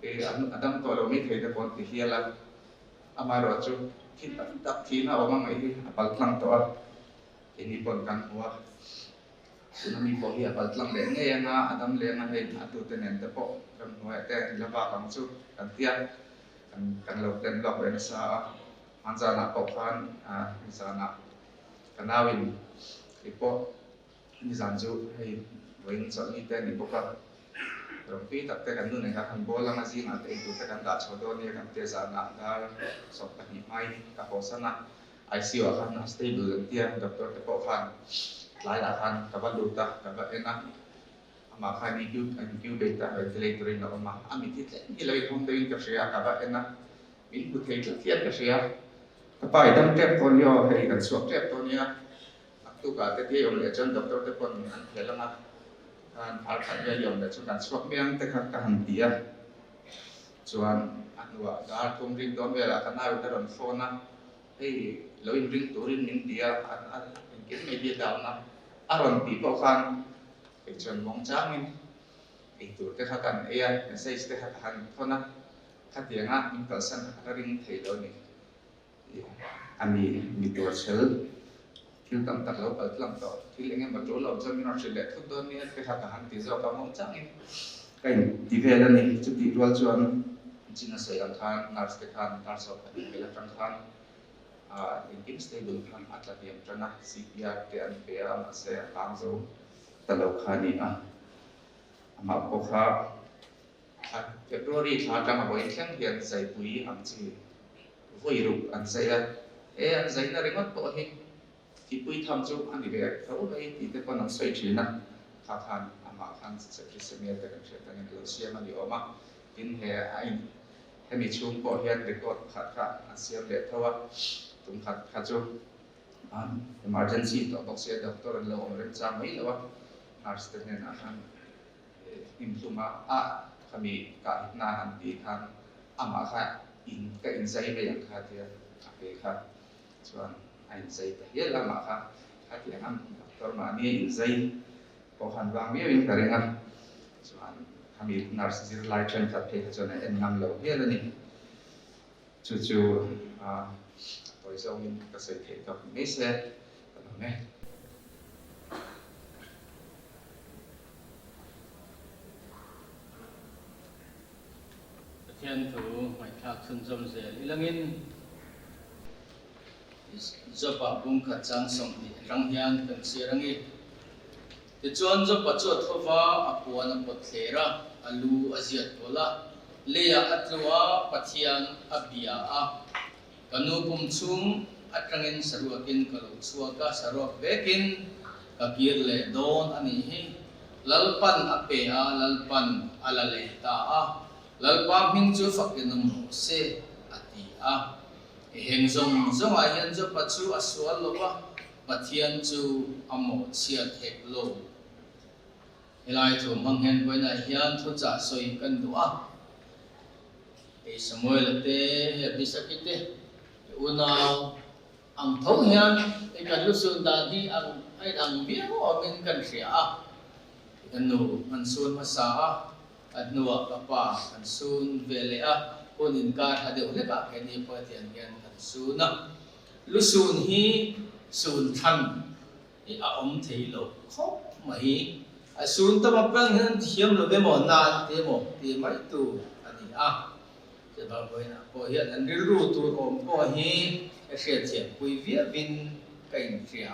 cái đằng tôi lâu mới thấy thế bộ thì hiền là ama rồi chú khi đặc khi na ôm ngay hi apal thang to cái này bộ càng hoa nami po hi apal tlang le nge nga adam le nga he atu tenen te po kan noe te laba kang chu kan tia kan lo ten lok le sa anza na po khan sa na kanawin ipo ni zan chu hei wing so ni te ni po ka rom pi tak te kan nu ne ka han bola nga zin at tu te kan da chodo ni kan te za na da so ka ni mai ka po sana ICU khan stable tia doctor te po khan lại là han các bạn ta các bạn em mà khai nghiên cứu data ventilator nó mà mình thích như là không tin cái gì các bạn em mình có thể thực hiện cái gì các bạn đang trap con yo hay là swap trap con ya tu cả cái gì ông lại chân doctor cái con anh thấy là mà anh phải phải cái ông lại chân anh swap miếng cái các hành tia chuan anhว่าđã cùng riêng đón về là cái nào cái đòn phone na hay lối riêng tổ riêng những tia anh cái mấy địa đạo na aron ti po khan ke chon mong changin e tur te khakan e message te khan thona khatianga in person ring thei do ni ani mi tur sel thil tam tak lo pal tlam to thil engem ba lo chon mi no chile thu do ni te khakan ti zo ka mong changin kai ti vela ni chu ti rol chuan china se ang khan nars te khan nars of the khan in stable khan atla biam trana CPR te an pe ama se ang zo talo khani ama ko kha February tha tang bo in thlang hian sai pui ang chi voi ru an sai an zai na ringot to hi ti pui tham chu ani ve tho lai ti te kon ang sai thina kha khan ama khan se ki se me te kan se ta ni lo sia ma ni oma in he ai มีช่วงปอเฮียนเรคคอร์ดขัดค่ะอันเสียเล็ดเท่าว่าตุ่มขัดจูemergency ต้องเสียด็อกเตอร์เราเรื่องจำไม่แล้วว่า nurse เนี่ยนะฮะอิมซุมาขมีการนานดีครั้งอามาค่ะก็อินไซต์ไปอย่างค่ะที่อาเปค่ะส่วนอินไซต์เยอะละมาค่ะที่อันด็อกเตอร์มาเนี่ยอินไซต์พอหันวางเบี้ยวิ่งแต่เรื่องส่วนขมี nurse ที่ไล่เทรนขัดเพลจนในนำเราเยอะเลยนี่จู่ๆตัวเจ้าวินก็ใส่เพลกับไม่เสร็จก็ทำไงเทียนถูไม่ทักขึ้นจมเสียอีหลังอินจะปะบุ้งขัดจังส่งดีรังยันเป็นเสียรังอินที่จวนจะปัจจุบันว่าอปวนปดเทระอลูอาเซียตัวละเลียอัตลัวปัทยันอับยากันนูปุ่มชุ่มอัตรังอินสรุปกินกลุสวกสรุปเบกินกับยีร์เลดอนอันนี้ลัลปันอเปียลัลปันอัลเลตาlalpa mingju fakinum se atia hengzong zong a hian zo pachu aswal lowa pathian chu amo chiat hek lo helai thu manghen boina hian thu cha soi kan duwa samuel te bisakite unaw ang thau hian kan lu sun da di ang biao amin kan ria kan nu man sun masa at nuwa kapa kan sun velea unin ka hade ule ka keni patian yan kan suna lusun hi sun than a theilo khop mai a sun ta mapang han thiam lo be mo na te mo te mai tu ani se ba boina ko hian an ru tu om ko hi a hria thiam pui via vin kain hria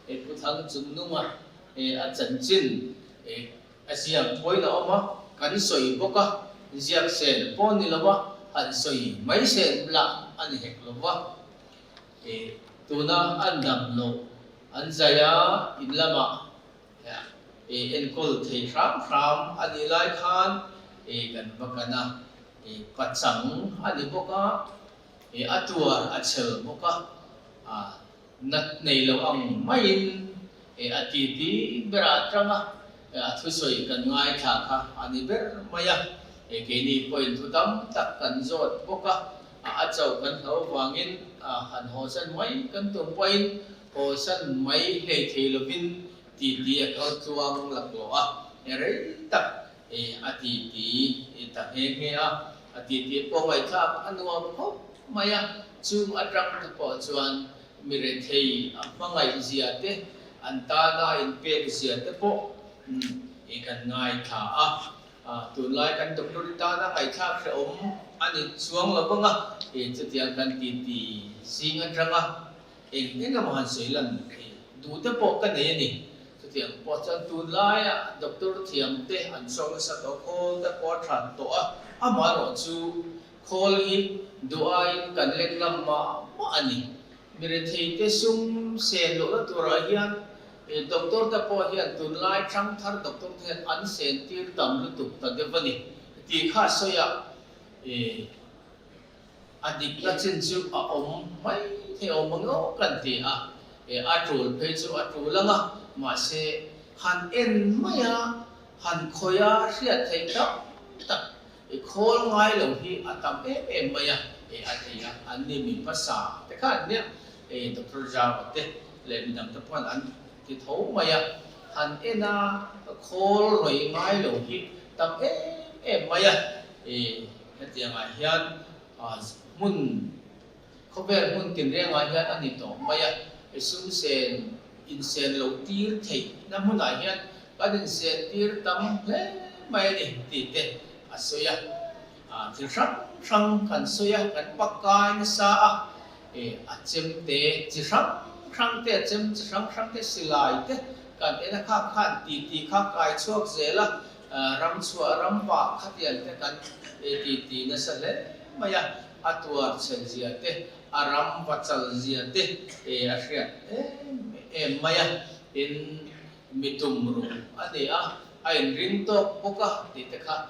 pu thang chung nunga a chan chin asiam poina oma kan soi boka ziak sen pon ni lawa an soi mai sen bla an hek lawa tuna an dam lo an zaya in lama en kol thei ram an ilai khan kan bakana pachang ani boka atua achel boka nat nei lo ang main atiti bera tranga thu soi kan ngai tha kha ani ber maya keni point thu dam tak kan zot boka a chau kan ho wangin han ho san mai kan tum point ho san mai le thelovin ti ti ka chuang lak lo re tak ati ti ta he ati ti po mai tha anwa ko maya chung atrak po chuan mire thei mangai ziate antana in pe ziate po kan ngai tha tu lai kan doktor ta na kai tha se om ani chuang la banga chu tiang kan ti sing atranga engam han soilan du te po kan ne ni chu tiang po chan tu lai doktor thiam te an song sa to ko ta ko than to ma ro chu khol hi duai kan lek lam ma ani mire thei te sum sen lo la tu ra hian doctor ta po hian tun lai thang thar doctor hian an sen tir tam lu tu ta de vani ti kha soya adik la chen chu a om mai the om ngo kan ti a trul pe chu a trulanga ma se han en maya han khoya hria thei ta khol ngai lo hi atam maya atia an ni mi pasa te kha ne doctor ja te le mi dam ta pon an thì thấu mày hắn ena khol rồi ngay lâu hi tam mày cái tiếng ai hiền mun không biết mun tiền riêng ai hiền anh to mày sum sen in sen lâu tir thấy nam mun ai hiền cái in sen tir tam le mày đi tít asoya thì răng kan soya kan pakai sa acem te chỉ răng te chem răng te silai te kan ena kha khan ti kha kai chuak zela ram chua ram pa khatial te kan ti na sale maya atwa chel zia te aram pachal zia te ahria maya in mitum ru ade in ring to poka ti te kha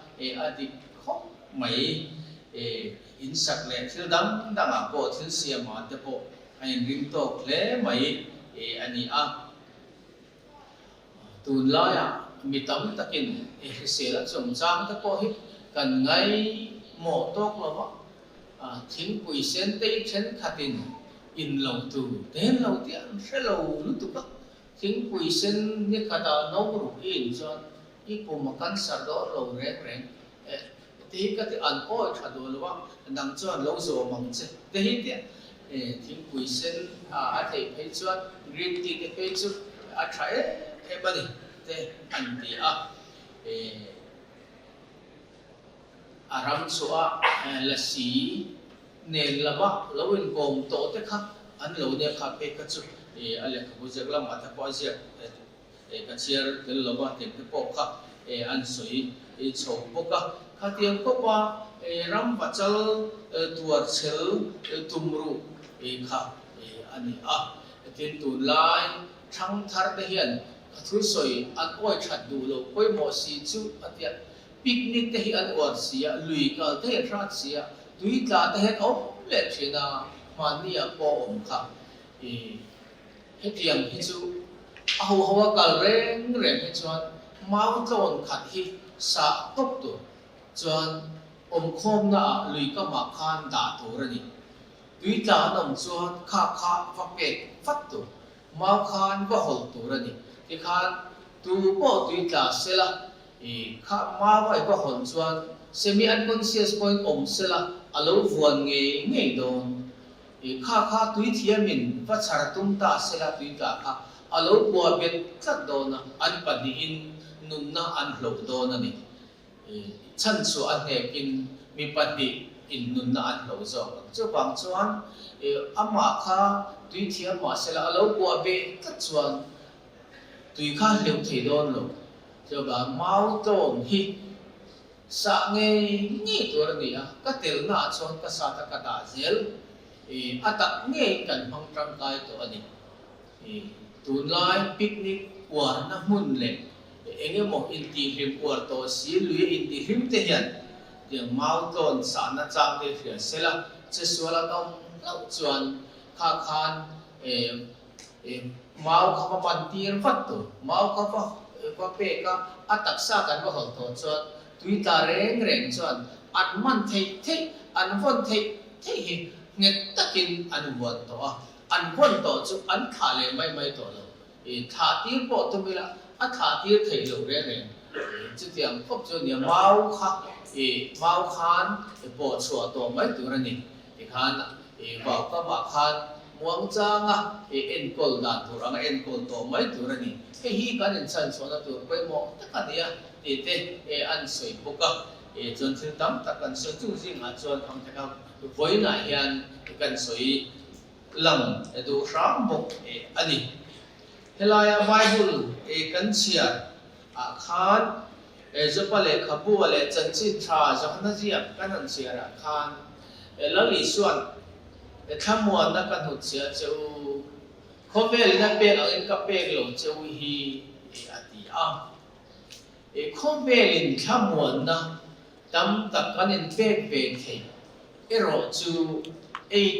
adi khop mai in sak le thil dang dang a po thil siam ma te po ai rim tok hle mai ani a tun la ya mi tam takin se la chom chang te po hi kan ngai mo tok lo ba thing pui sen te chen khatin in lo tu ten lo tian se lo lu tu ba thing pui sen ni khata no ru in chon i pu ma kan sar do lo reng reng te ka ti an ko tha do lo wa nang chon lo zo mang che te hi ti thing pui sen a thei phei chuan green tea te phei chu a thai e ba ni te an ti a aram chu a la si nen la ba lo in kom to te kha an lo ne kha pe ka chu ale ka bu jak la ma ta po je ka chiar tel lo ba te po kha an soi chho po ka kha tiang ko pa ram ba chal tuar chel tumru kha ani a tin tu lai thang thar te hian thu soi an oi that du lo koi mo si chu atia picnic te hi an or sia lui ka te rat sia tui tla te het op le thina mani a po om kha he tiang hi chu a ho ho kal reng reng he chuan mau tlon khat hi sa top tu chuan om khom na lui ka ma khan da tu ra ni tui tla nom chuan kha kha va pe fat tu mau khan va hol tu ra ni ti khan tu po tui tla sela kha ma vai va hon chuan semi unconscious point om sela alo vuan nge don kha kha tui thiamin va char tum ta sela tui ta kha alo bua bet tlat dona an pani in nun na an hlo dona ni chan chu an he in mi pani in nun na an hlo zo chu bang chuan ama kha tui thiam ma sela alo bua be tlat chuan tui kha hleu thei don lo cho ba mau ton hi sa nge tur ni a ka tel na chon ka sa ta ka da zel ata nge kan hang tang kai to ani tun lai picnic war na mun le enge mo in ti him war to si lui in ti him te hian yang mau ton sa na chang te thia sela che suala tom lau chuan kha khan mau kha pa pan tir fat to mau kha pa pe ka atak sa kan ba hol to chuan tui ta reng reng chuan an man thei an von thei hi nget takin an won to an won to chu an kha le mai to lo tha tir po to mila a tha tir thei lo re re chu tiang khop chu ni mau khan po chua to mai tu ra ni khan ba ka ba khan muang chang en kol dan tu ang en kol to mai tu ra ni hi kan en chan chona tu koi mo ta ka dia te an soi boka chon thil tam ta kan so chu jing a chon ang ta ka voi na hian kan soi lam du ram bok ani helaya bible kan chia a khan zopale khabu le chanchin tha jahna ji kan an chia ra khan lali suan thamwa na kan hu chia cheu khovel na pe ang ka pe lo cheu hi ati a khovelin thamwa na tam tak kan in pe pe thei ero chu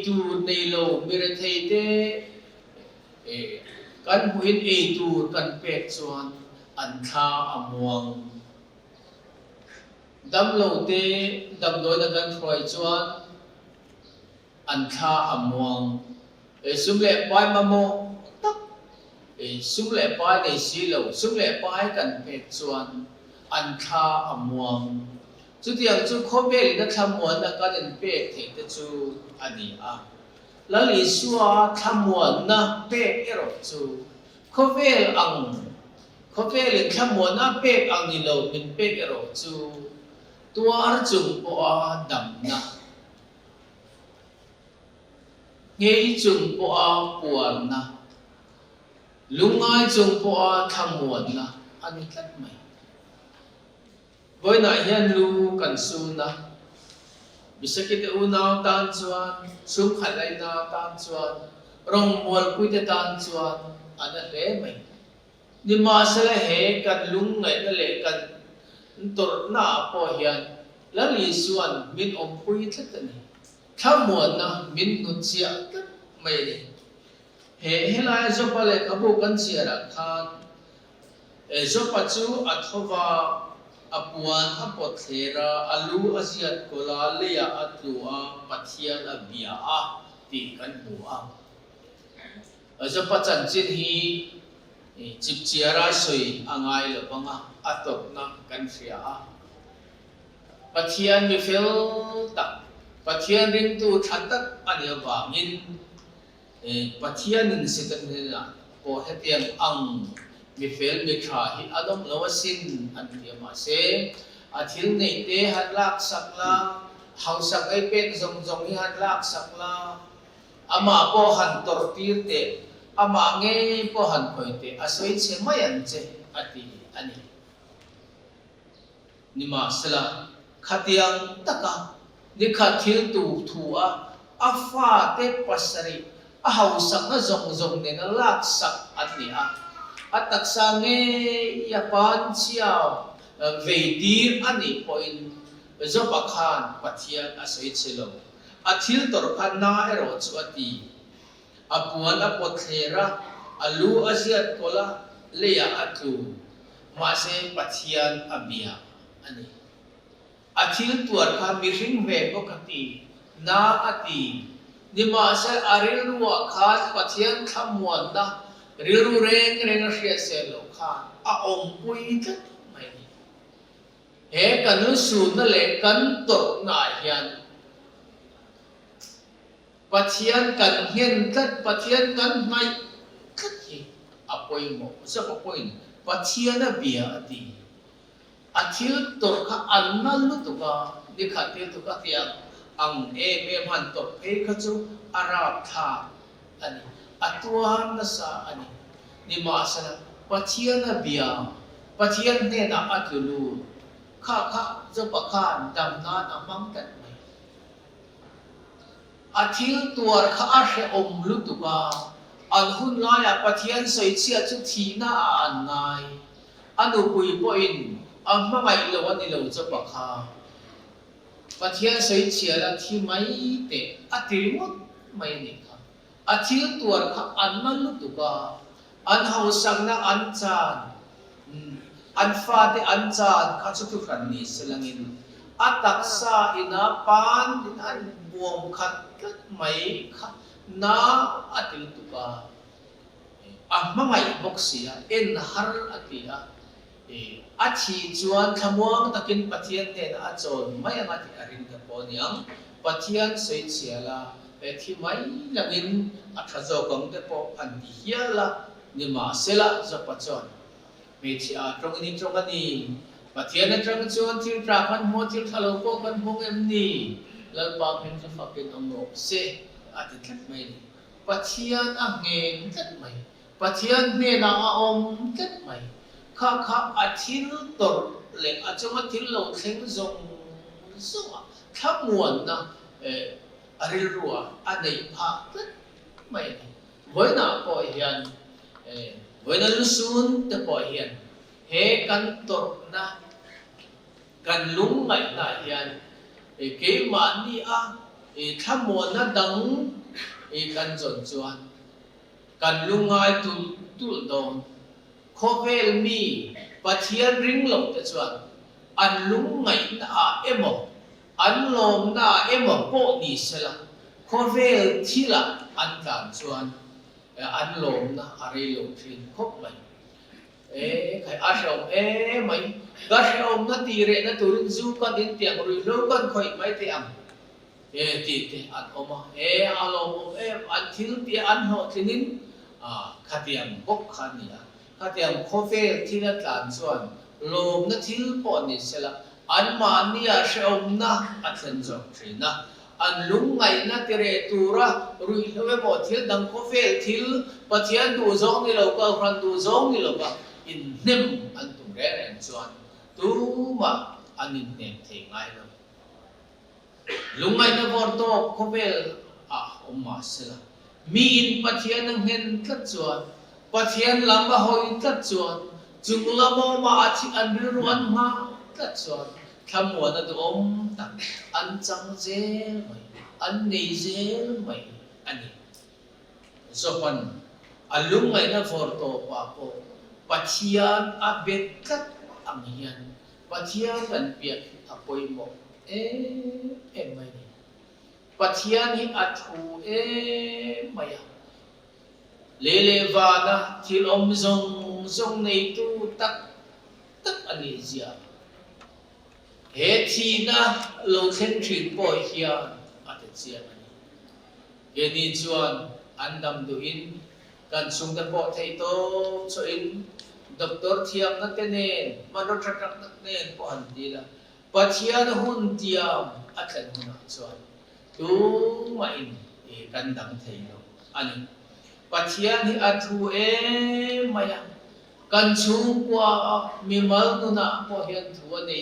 tu nei lo mir thei te kan huin tu kan pe chuan an tha amwang dam lo te dam doi na kan throi chuan an tha amwang sum le pai ma mo tak sum le pai nei si lo sum le pai kan pe chuan an tha amwang chu tiang chu khovel na thamwan na kan in pe thei te chu ani a lali suwa thamwan na pe ero chu khovel in thamwan na pe ang ni lo min pe ero chu tuar chung po a dam na ngei chung po a puar na lungai chung po a thamwan na ani tlat mai voi na hian lu kan su na bisakit una tan chuan sum khalai na tan chuan rong mol puite tan chuan ana le mai ni ma sala he kan lung ngai na le kan tor na po hian la li suan min om pui thlet ani thamuan na min nu chia kat mai ni he lai zo pa le kabu kan chia ra khan zo pa chu athova apuan apot thera alu asiat kola leya atlua pathian abia a ti kan bua zo pa chan chin hi chip chiara soi angai lo panga atok na kan ria a pathian mi fel tak pathian ring tu thatak ani awangin pathian in sitan na po hetiam ang mi fel mi tha hi adom lawasin an tiama se athil nei te han lak sakla hausak ai pek zong zong hi han lak sakla ama po han tor tir te ama nge po han khoi te asoi che mayan che ati ani nima sala khatiang taka ni khathil tu thua afa te pasari a hausak na zong zong ne na lak sak ati a atak sange yapan chiao veidir ani point zo pakhan pathian asoi chelo athil tor khan na ero chu ati apuan apot thera alu asiat kola leya atu mase pathian abia ani athil tuar kha miring ve pokati na ati nima sal aril ruwa khan pathian thamuan na riru reng reng ria selo khan a om pui tat mai ni he kanu su na le kan tor na hian pathian kan hian tat pathian kan mai kat hi apoi mo sa apoi pathian a bia ati athil tor kha anna lu tu ka dikhate tu ka tiang ang em han tor pe kha chu arab tha ani atuan na sa ani ni ma sa pathian a bia pathian ne na atulu kha kha zo pakhan dam na amang kat mai athil tuar kha a she om lu tu ka an hun la ya pathian soi chia chu thina an nai anu pui po in amma mai lo ani lo zo pakha pathian soi chia la thi mai te atirmut mai ni kha athil tuar kha an na lu tu ka an hau sang na an chan an fa te an chan kha chu tu khan ni selangin atak sa ina pan din an buom khat kat mai kha na atil tu ka amma mai boxia en har atia achi chuan thamuang takin pathian te na chon mai anga ti arin ka poniang pathian sei chiala thi mai langin athazo kong te po an hiala ni ma sela za pachon me chi a trongani trongani pathian atang chuan thil tra khan mo thil thalo ko kan hong em ni lal pa phen sa fakin ong se ati tlat mai pathian a ngeng tlat mai pathian ne na a om tlat mai kha kha athil tor le achonga thil lo thleng zong zonga thamuan na aril ruwa anei pha tlat mai voina po hian voina lusun te po hian he kan tor na kan lung ngai na hian ke ma ni a thamuan na dang kan jon chuan kan lungai tul don khovel mi pathian ring lo te chuan an lung ngai na a emo an lom na emo po ni sela khovel thila an tan chuan an lom na are lo thin khop mai khai a shom mai ga shom na ti re na turin zu ka din tiang rui lo kan khoi mai te am ti te an oma alom an thil ti an ho thinin khatiam bok khania khatiam khovel thila tlan chuan lom na thil po ni sela an ma nia shom na athen jok thina an lung ngai na tere tura rui lowe mo thil dang khovel thil pathian du zong ni lo ka khan du zong ni lo ba in nem an tum re ren chuan tu ma an in nem the ngai lo lung ngai na vor to khovel oma sela mi in pathian ang hen tlat chuan pathian lamba hoi tlat chuan chung lamo ma athi an ru an ma tlat chuan Khamwa na doom tak an chang zel mai an nei zel mai ani so pan alung ngai na for to pa ko pathian a bet kat ang hian pathian an piak apoi mo mai ni pathian hi athu maya lele va na thil om zong zong nei tu tak ani zia he thi na lo then thrin po hian at chiang ani ke ni chuan andam du in kan sung ta po thei to so in doctor thiam na te nen mano trak na nen po an ti la pathian hun tiam atlan na chuan tu ma in kan dang thei lo ani pathian hi athu maya kan chung qua mi mal nu na po hian thu ani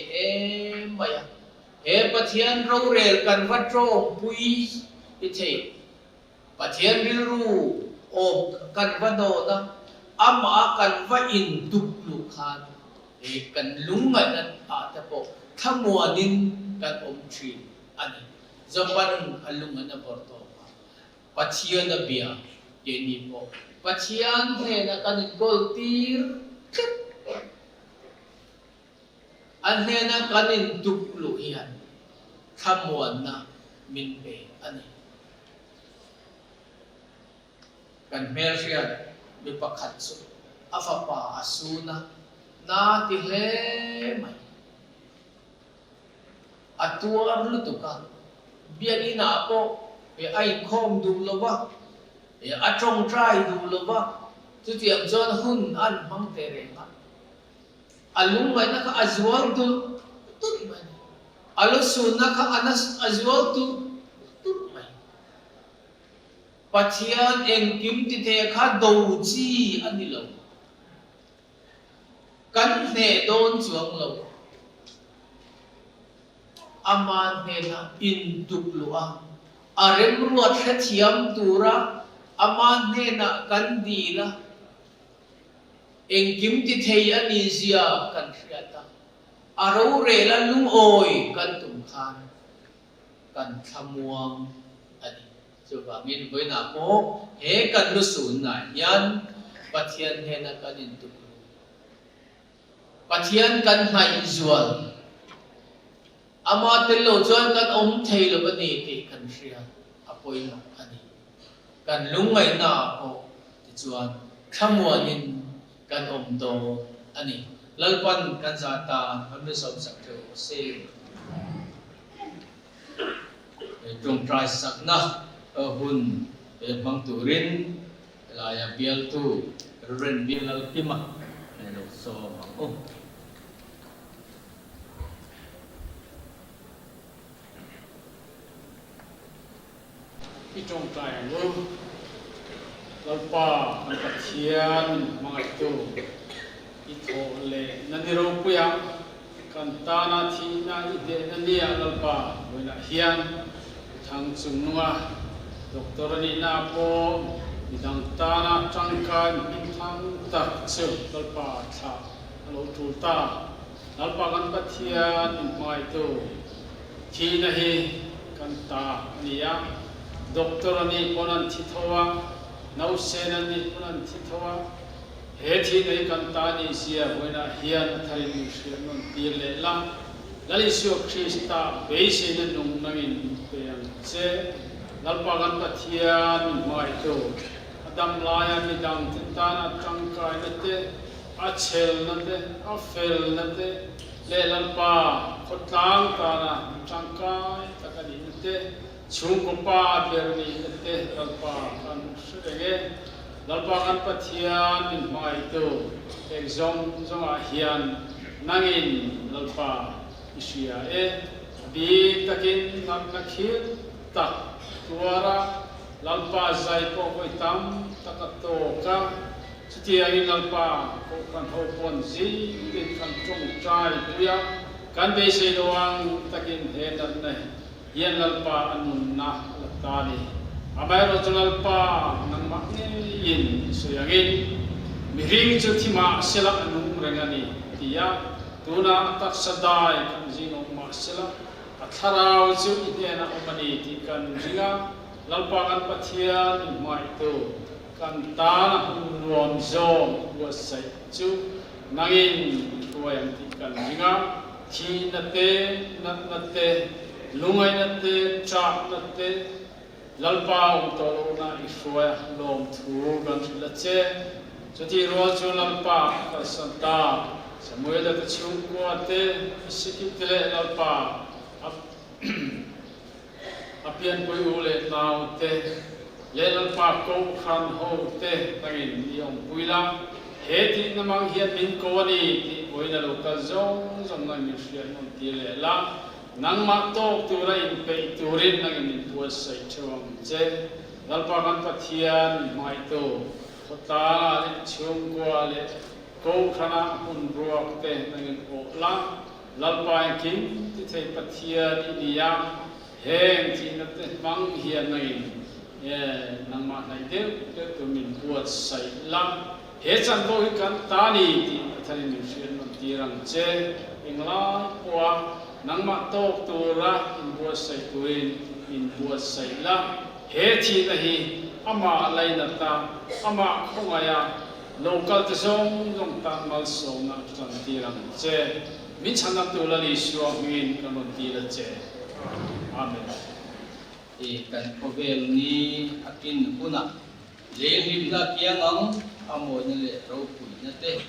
maya he pathian ro rel kan wat ro pui i thei pathian bil ru o kan va do na ama kan va in tuk lu khan kan lunga nan a ta po thamuanin kan om thri ani zapan alunga na porto pathian na bia ye ni po pathian he na kan gol tir an he na kan tuk lu hian thamuan na min be ani kan mer hian mi pakhat su afapa asuna na ti hle mai atua lu tu ka biani na po e ai khom du lo ba e atong trai du lo ba tu ti am jon hun an mang te re ma alung mai na ka azwal tu mai alu su na ka anas azwal tu mai pathian eng kim ti the kha do chi ani lo kan ne don chuang lo aman he na in duk lu a arem ruat kha thiam tura aman he na kan di la eng kim ti thei ani zia kan hriata aro re la lung oi kan tum khan kan thamuang ani chu ba min voi na po he kan lu sun na yan pathian he na kan in duk pathian kan hai zual ama telo chuan kan om thei lo bani ti kan hria apoi no ani kan lungai na po ti chuan thamuanin kan om to ani lalpan kan zata amne som sakto se trong trai sakna hun bang turin la ya bial tu ren bial alpima ne lo so oh trong trai lu lalpa an pathian mga tu itho le naniro puya kan tana thi na ide nania lalpa boina hian thang chunga doktor ni na po bidang tana tangkan bithang tak chu lalpa tha alo tu ta lalpa kan pathian mai tu thi na hi kan ta ania doktor ni ponan thithowa nausen ni ponan thithowa he thi nei kan ta ni sia boina hian thari ni sian non ti le la lalisio krista beise na nung nangin peang che lalpa kan pathian mai to adam laya mi dang tintana tangkai na te achel na te afel na te le lalpa khotlang ta na tangkai takani na te chung kompa berni te lalpa kan srege lalpa kan pathian min mai to exam zonga hian nangin lalpa isia bi takin nak nakhil tak tuara lalpa zai ko koi tam takato ka setiari lalpa ko kan ho pon zi tin kan chung trai tuya kan be se doang takin he dan nai yen lalpa anun na latani amai ro lalpa nang makne yin soyangin miring chu thima sela anung rengani tia tuna tak sadai kan jinong ma sila atharau chu idena omani ti kan ringa lalpangan pathian mai tu kan ta nuam zo wasai chu nangin kuayam ti kan ringa thi nate lungai nate tra nate lalpau to na ifuaya lom thu kan lache chuti ro chu lalpa ka santa samuel da chu ko ate sikip tele lalpa apian pui ule nau te le lalpa ko khan ho te tangin yong puila heti namang hiat min ko ni ti boina lokal zong zong na mi fian on ti le la nang ma to tu ra in pe turin nang in puas sai chong che lalpa kan pathian mai to khota le chung ko le ko khana hun ruak te nang in o la lalpa kin ti thei pathian inia heng ti na te mang hian nang in nang ma nai de tu min puas sai la he chan ko kan ta ni ti thani mi fian on ti rang che ingla kwa nang ma tok tu ra in buat sai tuin in buat sai la he thi na hi ama lai na ta ama khongaya local te song jong ta mal so na chan ti ram che min chan na tu la li shuwa min kan on ti la che amen e kan ovel ni akin puna le him la kiang ang amo ni le ro pui na te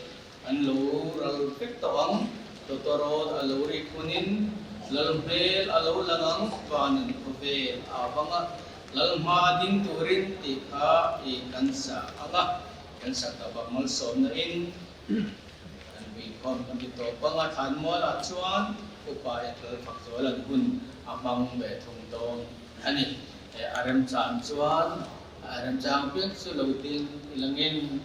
an lo ral pek to ang totoro aluri kunin lalbel alu langang panen ovel abanga lalma din turin ti ka e kansa anga kansa ta ba mal som na in an wi kom kan to panga than mo la chuan upai tel faktor lan hun amang be thung dong ani aram cham chuan aram cham pek su lo tin ilangin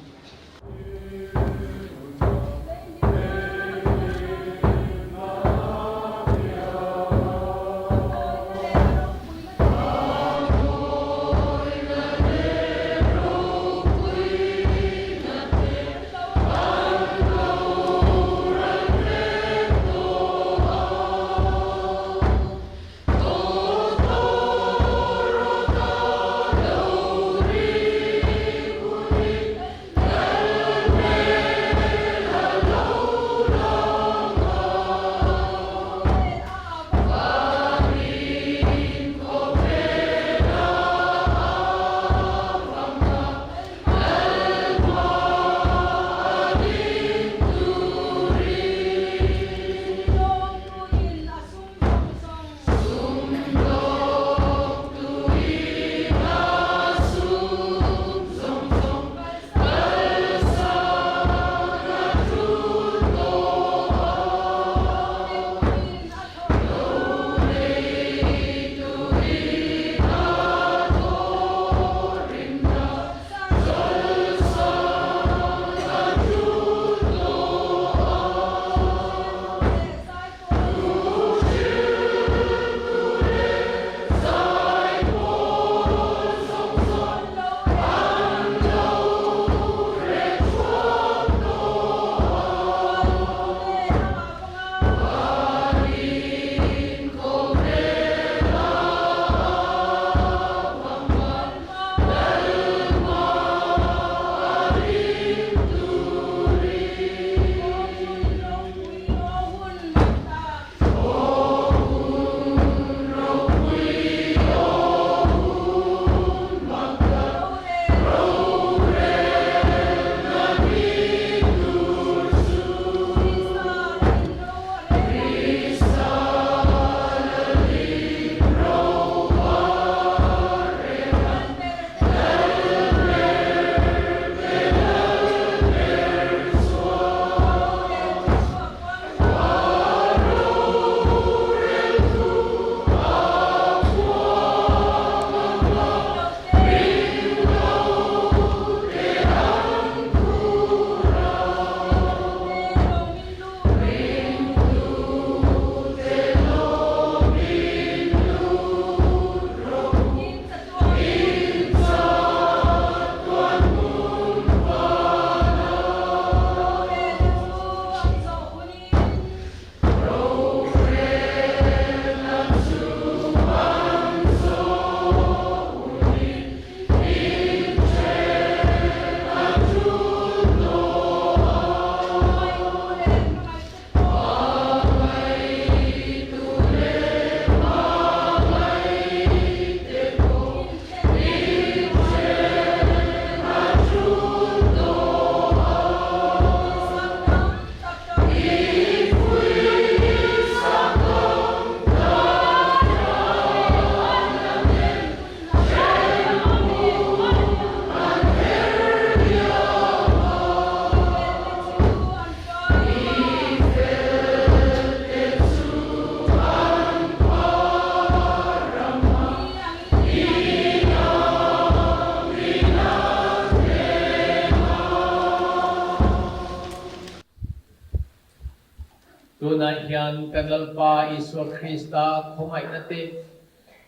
Tuna hiyan kanlalpa Isu Krista kumay nate.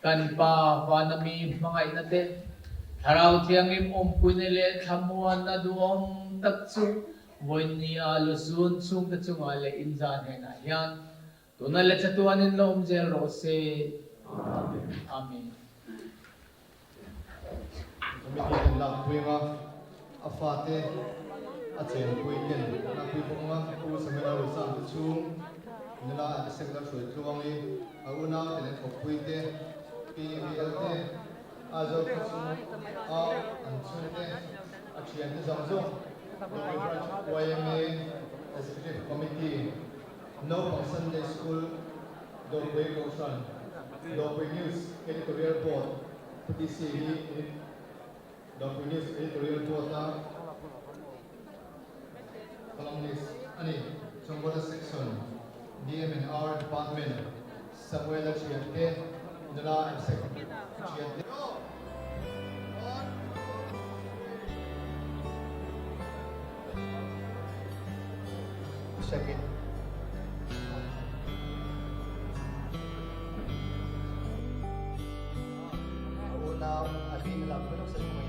Kan pa vanami mangay nate. Haraw tiyang punile kamuan na duom tatsu. Voin ni alusun sung tatsu ngale inzan hena hiyan. Tuna let sa tuanin lo umzel rose. Amen. Committee ng Lakwiwa, Afate, at sa Puyin, Nakwipunga, po sa Menaro sa Amitsung, nila at sa Glasgow, Tuwangi, Auna, Tinan Pagpuite, PVLT, Azo Kusumo, Aw, Ansunte, at siya ni Zamzong, Dr. Branch YMA, Executive Committee, No Pang Sunday School, Dr. Ocean, Dr. News, Editorial Board, PCE, Dr. News Editorial Board columnist, Chongbora Section, DMNR Department, Samuel Chiante, Nula and Secretary Chiante. Second. Una, abin lang ko sa mga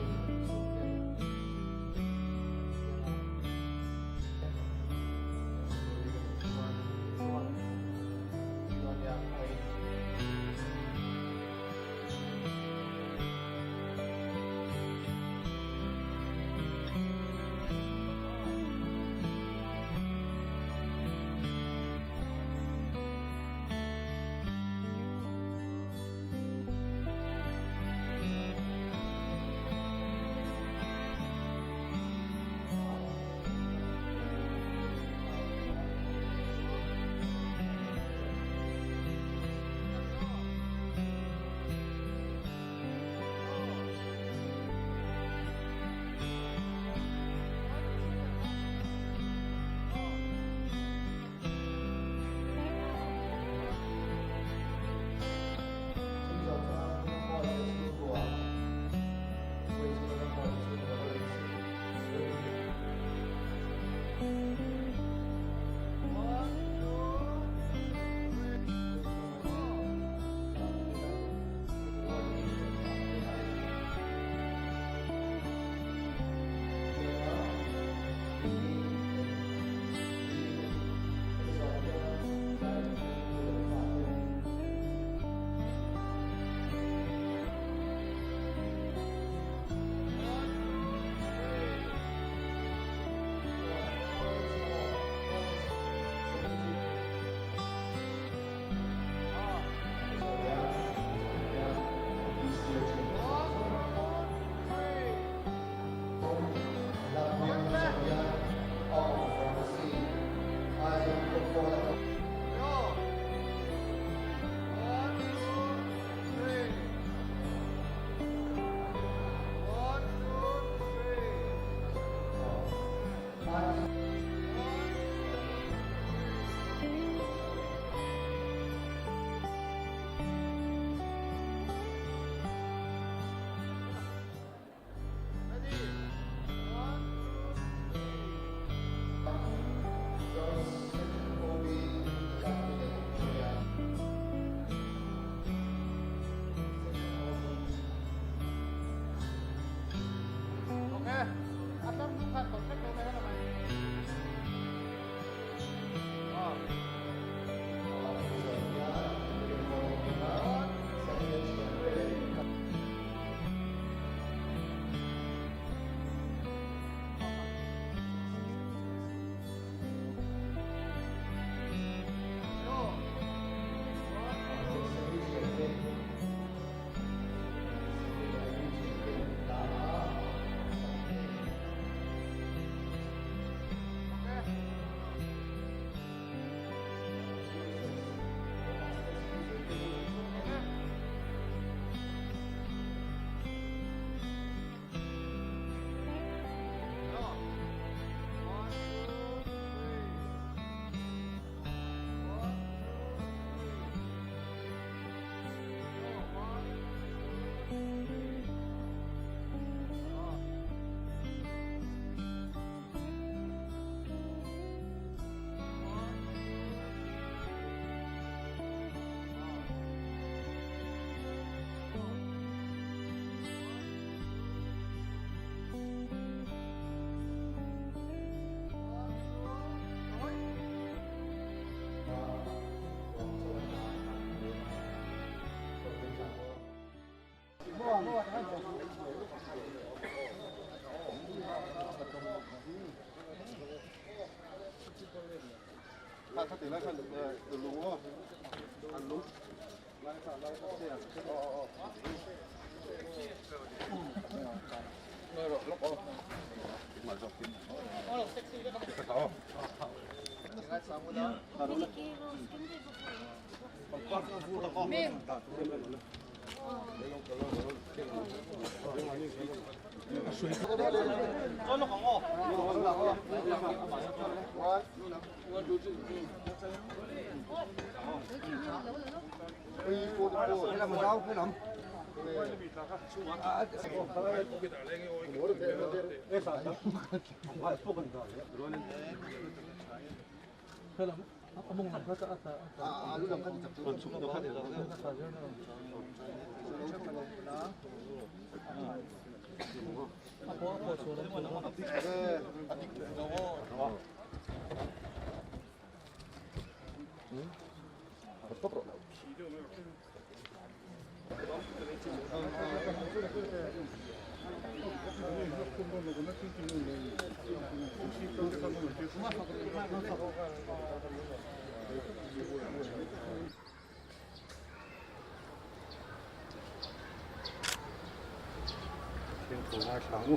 thủ hai tháng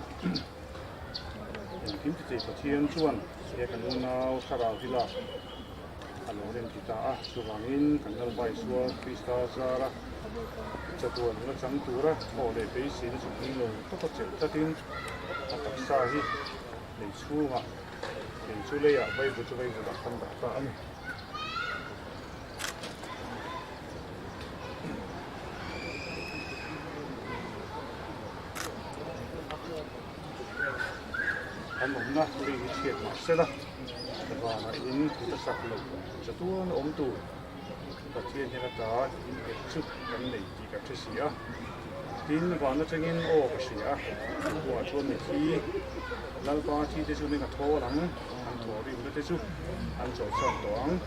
kiếm chỉ có thiên chuan sẽ cần nào sao bảo thì là anh nói đến chúng ta số vangin cần là bài số Krista ra cho tuần nó chẳng đủ ra họ để thấy xin chúng mình rồi có thể cho tin tập sai đi để xu mà để xu lấy à vay của đặt phân đặt ta anh anh muốn na đi thiệt mà sẽ là và là in thì sắp lên cho tôi nó ôm tủ và thiên như là đó in cái chút cái này thì cái thứ gì á tin và nó chẳng in ô cái gì á của chuột này thì là có thì cái chuột này là thô lắm anh thô đi một cái chuột anh chỗ sọt toán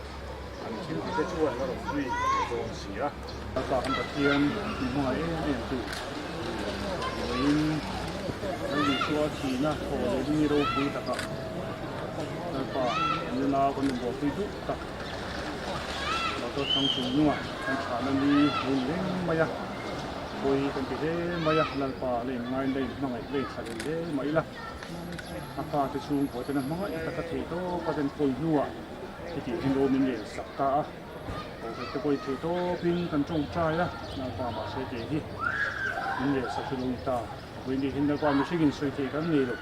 anh thiên cái chuột nó là free đồ gì á và anh bật thiên thì mọi điểm tủ anh đi xua thì na thô để đi đâu vui tất cả và như nào còn một bộ phim tất tôi không chịu nữa, anh trả lời đi vui lên mấy à, vui còn cái thế mấy à, lần qua lên ngay đây mà ngày đây phải lên thế mấy là, apa cái xuống của tôi là mấy, ta có thể đó có thể phơi nữa, thì chỉ hình đồ mình để sắp ta, rồi cái phơi thì đó pin cần trồng trái đó, lần qua mà sẽ để đi, mình để sắp xuống ta, vì đi hình qua mình sẽ kinh doanh thì cái này rồi,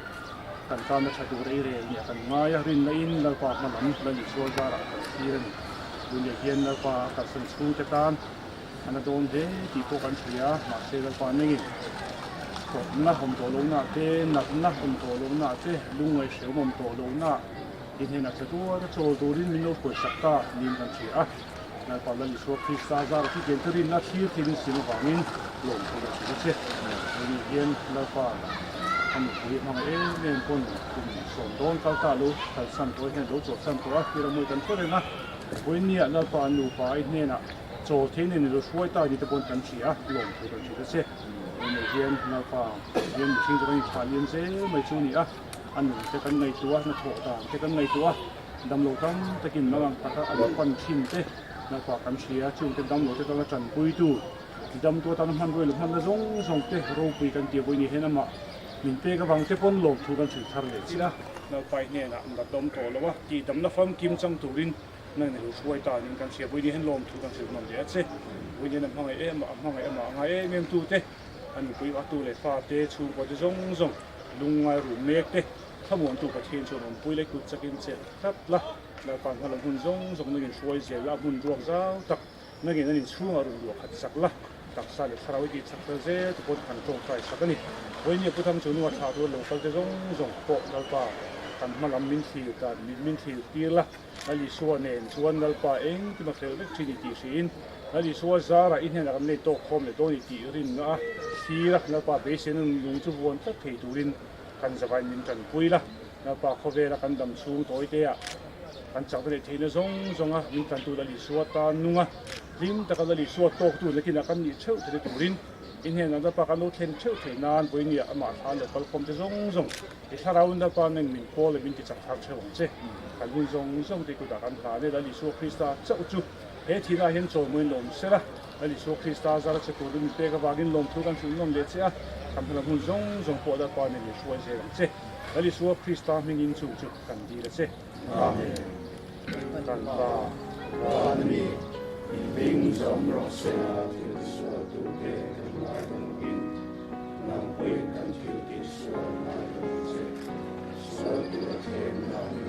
cần ta mà chạy được đây rồi, cần ngay à, rin in lần qua mà làm lần đi xuống ra là thì rồi dunia kian la pa ka san school te tan ana don de ti ko kan thia ma se la pa nei ko na hom to lo na te na hom to lo na te lung ai seu mom to lo na in he na te tu ta cho do rin min no ko sakta nin kan thia na pa la ni so khi sa za ki gen terin na thir tin sin wangin lom ko chi che ni kian la pa anh bị mang nên con cùng sồn đón cao ta luôn, thật sẵn tôi hiện đấu chỗ sẵn tôi khi là mười tấn phút đấy mà, với nia là qua nụ phải nên là chỗ thế nên là suy ta đi tới bốn tấn chỉ á, lồng thì được chỉ thế, người hiền là qua hiền sinh ra những phản ứng dễ mấy chú nhỉ á, anh cái con này tua nó thổ ta, cái con này tua, đâm lỗ tâm, ta kinh nó bằng ta anh quan chim thế, là qua cắm chỉ á, chung cái đâm lỗ cái đó trần bùi tu, đâm tua ta nó hằn rồi, hằn là giống thế, râu bùi cần tiêu bùi như thế nào mà mình tê cái vòng cái phun lột thuกันถือทาร์เลสินะเราไปเนี่ยนะอันดับต้นโตแล้วว่าจีดำนับฟังกิมจังตูรินนั่นเนี่ยช่วยตาหนึ่งกันเสียบุญนี้ให้ลมถูกันถือมันเดียดเสียบุญนี้นำห้องไอ้มาห้องไอ้มาไอ้เมียมตูเต้อันนี้คุยว่าตูเลยฟ้าเต้ชูก็จะส่งลุงไอ้หลุมเมฆเต้ถ้าหมุนตูกับเทียนชนปุยเล็กกุศจะกินเสร็จครับละแล้วฟังพลังหุ่นส่งนั่นช่วยเสียละหุ่นดวงเจ้าตักนั่นช่วยอารมณ์ดวงขัดสักละตักสาเลยคาราวดีสักเจ้ทุกคนขันตรงใจสักนี่วันนี้ผู้ทำชนว่าชาวตัวเราเขาจะส่งโปะแล้วก็กันมาลำมินทีกันมินทีตีละแล้วดิส่วนเนี่ยส่วนแล้วก็เองที่มาเจอเล็กที่นี่ตีสินแล้วดิส่วนซาระอินเนี่ยกันในโต๊ะคอมในโต๊ะนี่ตีรินนะทีละแล้วก็เบสนึงลุงจุบวนตักเทตูรินกันสบายมินกันปุยละแล้วก็เขาเวลากันดำสูงตัวเตี้ยกันจับได้ทีนี้ส่งอ่ะมินกันตัวละดิส่วนตานุ่งอ่ะริมแต่กันละดิส่วนโต๊ะตัวเล็กนี่กันนี่เช่าจะได้ตูริน in hen na pa kanu then cheu the nan boi ni ama tha lo kal kom te zong zong e tharau na pa neng min ko le min ki chak thak cheu che kan min zong zong te ku da kan tha ne da li so krista chau chu he thi na hen cho moi lom se la li so krista za la che ko dum te ka bagin lom thu kan chu lom le che a kan phla hun zong zong po da pa ne ni suai se che li so krista min in chu chu kan di le che amen kan ta Amen. Vinh dòng rõ sẽ thiên sửa tu kê cần lại đồng in nằm quên cần chịu tiết sửa lại đồng chế sửa tu thêm nằm